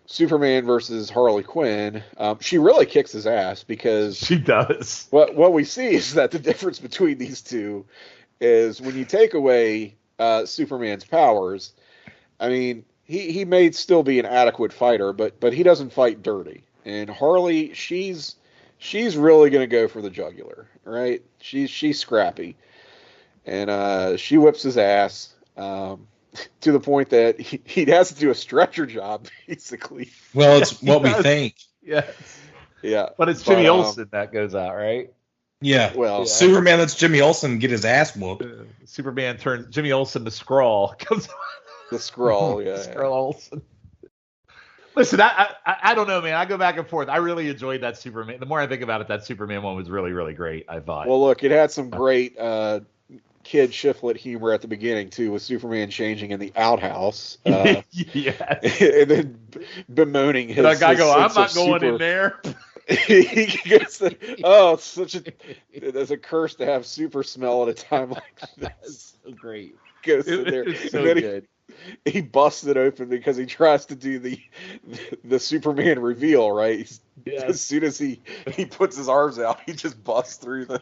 Superman versus Harley Quinn. She really kicks his ass because she does. What we see is that the difference between these two is when you take away Superman's powers. I mean, he may still be an adequate fighter, but he doesn't fight dirty. And Harley, she's really going to go for the jugular, right? She's scrappy. And she whips his ass to the point that he has to do a stretcher job, basically. Well, it's what we think. Yes. Yeah. But it's Jimmy Olsen that goes out, right? Yeah. Well, Superman lets Jimmy Olsen get his ass whooped. Superman turns Jimmy Olsen to Skrull. The Skrull, yeah. Skrull Olsen. Listen, I don't know, man. I go back and forth. I really enjoyed that Superman. The more I think about it, that Superman one was really, really great, I thought. Well, look, it had some great kid shiflet humor at the beginning, too, with Superman changing in the outhouse. Yes. And then bemoaning his that guy his go, I'm sense not of going in there. He gets it's such there's a curse to have super smell at a time like this. That's so great. Goes in there. It's so and then good. He busts it open because he tries to do the Superman reveal, right? Yes. As soon as he puts his arms out, he just busts through the.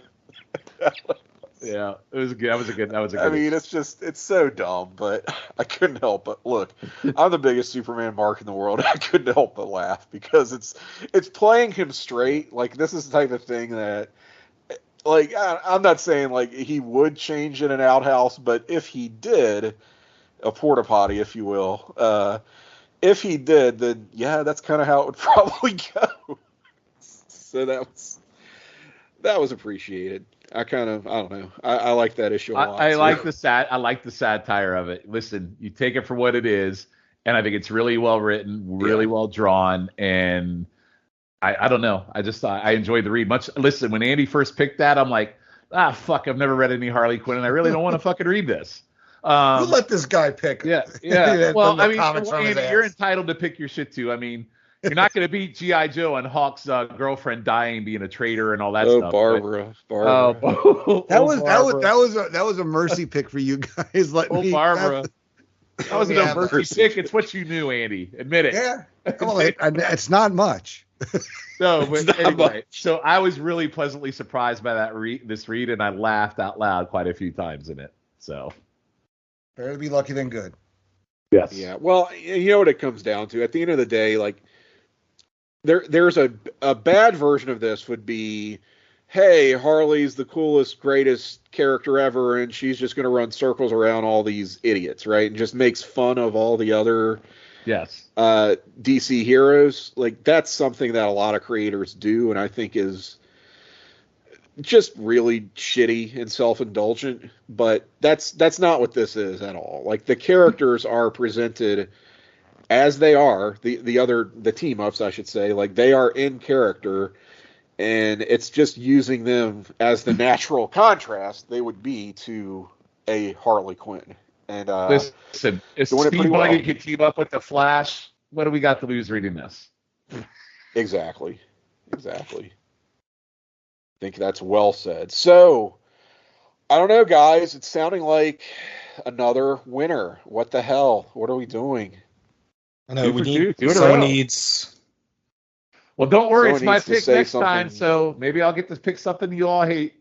Yeah, it was good. That was a good. I mean, it's so dumb, but I couldn't help but look. I'm the biggest Superman mark in the world. I couldn't help but laugh because it's playing him straight. Like, this is the type of thing that, like, I'm not saying like he would change in an outhouse, but if he did, a porta potty, if you will, if he did, then yeah, that's kind of how it would probably go. So that was appreciated. I don't know. I like that issue a lot. I like the satire of it. Listen, you take it for what it is, and I think it's really well written, really well drawn, and I don't know. I just thought I enjoyed the read. Listen, when Andy first picked that, I'm like, fuck, I've never read any Harley Quinn, and I really don't want to fucking read this. You let this guy pick. Yeah. Well, I mean, Andy, you're entitled to pick your shit too. I mean, you're not going to beat G.I. Joe and Hawk's girlfriend dying, being a traitor, and all that stuff. Barbara. That was a mercy pick for you guys. Barbara. That wasn't a mercy pick. It's what you knew, Andy. Admit it. Yeah. Well, it's not much. No, but anyway. So I was really pleasantly surprised by this read, and I laughed out loud quite a few times in it. So better to be lucky than good. Yes. Yeah. Well, you know what it comes down to. At the end of the day, like, there's a bad version of this would be, hey, Harley's the coolest, greatest character ever, and she's just going to run circles around all these idiots, right? And just makes fun of all the other DC heroes. Like, that's something that a lot of creators do, and I think is just really shitty and self-indulgent. But that's not what this is at all. Like, the characters are presented as they are, the team-ups, I should say, like, they are in character, and it's just using them as the natural contrast they would be to a Harley Quinn. And listen, if Steve Buggy could team up with the Flash, what do we got to lose reading this? Exactly. I think that's well said. So, I don't know, guys. It's sounding like another winner. What the hell? What are we doing? I know someone needs. Well, don't worry, it's my pick next time, so maybe I'll get to pick something you all hate.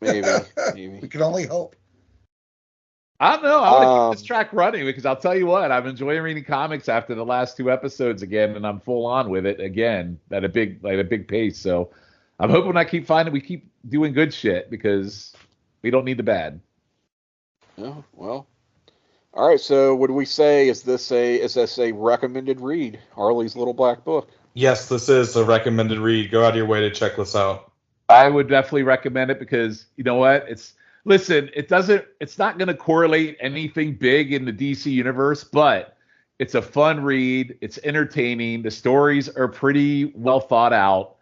Maybe. We can only hope. I don't know. I want to keep this track running because I'll tell you what, I'm enjoying reading comics after the last 2 episodes again, and I'm full on with it again at a big pace. So I'm hoping we keep doing good shit because we don't need the bad. Oh, well. All right, so what do we say? Is this a recommended read? Harley's Little Black Book. Yes, this is a recommended read. Go out of your way to check this out. I would definitely recommend it because you know what? It's not going to correlate anything big in the DC universe, but it's a fun read. It's entertaining. The stories are pretty well thought out.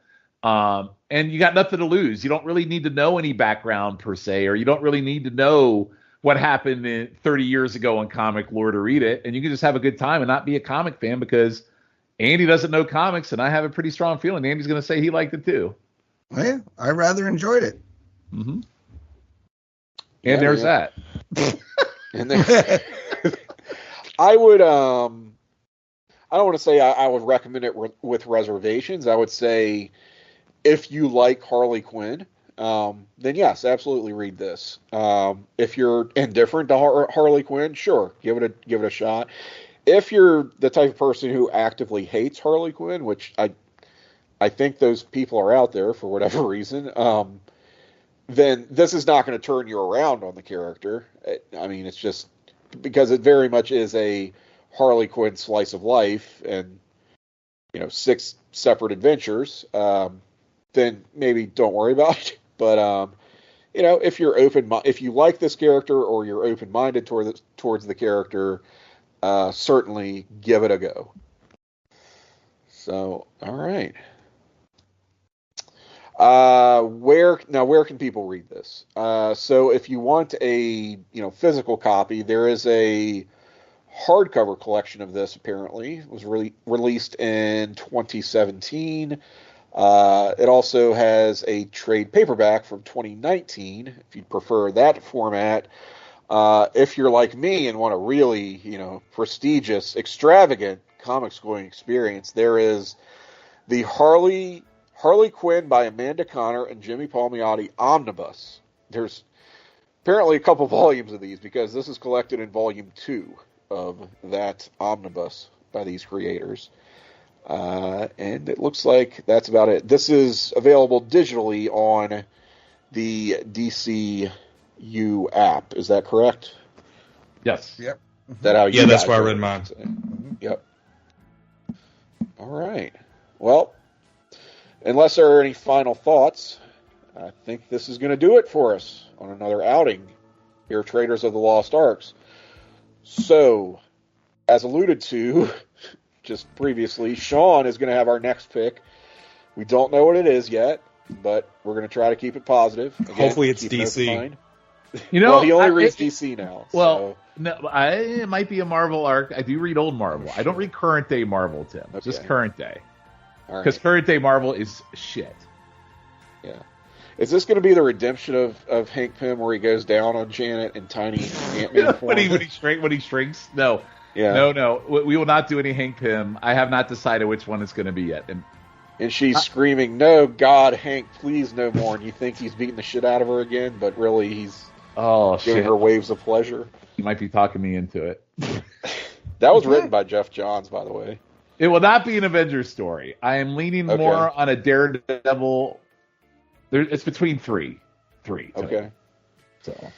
And you got nothing to lose. You don't really need to know any background per se, or you don't really need to know what happened 30 years ago in comic lore to read it. And you can just have a good time and not be a comic fan because Andy doesn't know comics, and I have a pretty strong feeling Andy's going to say he liked it too. Yeah, I rather enjoyed it. Mm-hmm. And there's that. And there, I would, I don't want to say I would recommend it with reservations. I would say if you like Harley Quinn, then yes, absolutely read this. If you're indifferent to Harley Quinn, sure, give it a shot. If you're the type of person who actively hates Harley Quinn, which I think those people are out there for whatever reason, then this is not going to turn you around on the character. I mean, it's just because it very much is a Harley Quinn slice of life and, 6 separate adventures, then maybe don't worry about it. But, if you're if you like this character or you're open-minded towards the character, certainly give it a go. So, all right. Where can people read this? So if you want a physical copy, there is a hardcover collection of this. Apparently, it was released in 2017. It also has a trade paperback from 2019. If you prefer that format, if you're like me and want a really prestigious, extravagant comics going experience, there is the Harley Quinn by Amanda Conner and Jimmy Palmiotti Omnibus. There's apparently a couple volumes of these because this is collected in volume 2 of that omnibus by these creators. And it looks like that's about it. This is available digitally on the DCU app. Is that correct? Yes. Yep. That's where I read mine. Yep. All right. Well, unless there are any final thoughts, I think this is going to do it for us on another outing here, Traders of the Lost Arks. So, as alluded to just previously, Sean is going to have our next pick. We don't know what it is yet, but we're going to try to keep it positive. Again, hopefully it's DC. Well, he only reads DC now. Well, no, it might be a Marvel arc. I do read old Marvel. I don't read current day Marvel, Tim. Okay. Just current day. Because current day Marvel is shit. Yeah. Is this going to be the redemption of Hank Pym where he goes down on Janet in tiny Ant-Man form? when he shrinks? No. Yeah. No. We will not do any Hank Pym. I have not decided which one it's going to be yet. And she's screaming, "No, God, Hank, please no more." And you think he's beating the shit out of her again, but really he's giving her waves of pleasure. You might be talking me into it. That was written by Jeff Johns, by the way. It will not be an Avengers story. I am leaning more on a Daredevil. It's between three. Okay. So.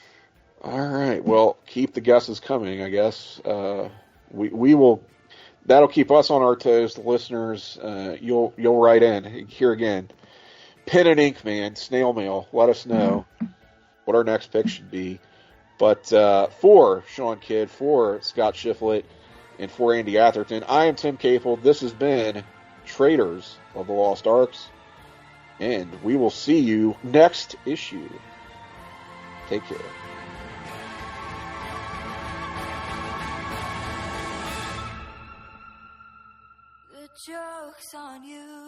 All right. Well, keep the guesses coming, I guess. We will. That'll keep us on our toes. The listeners, you'll write in here again. Pen and ink, man. Snail mail. Let us know what our next pick should be. But for Sean Kidd, for Scott Shiflett, and for Andy Atherton, I am Tim Capel. This has been Traders of the Lost Arks. And we will see you next issue. Take care. The joke's on you.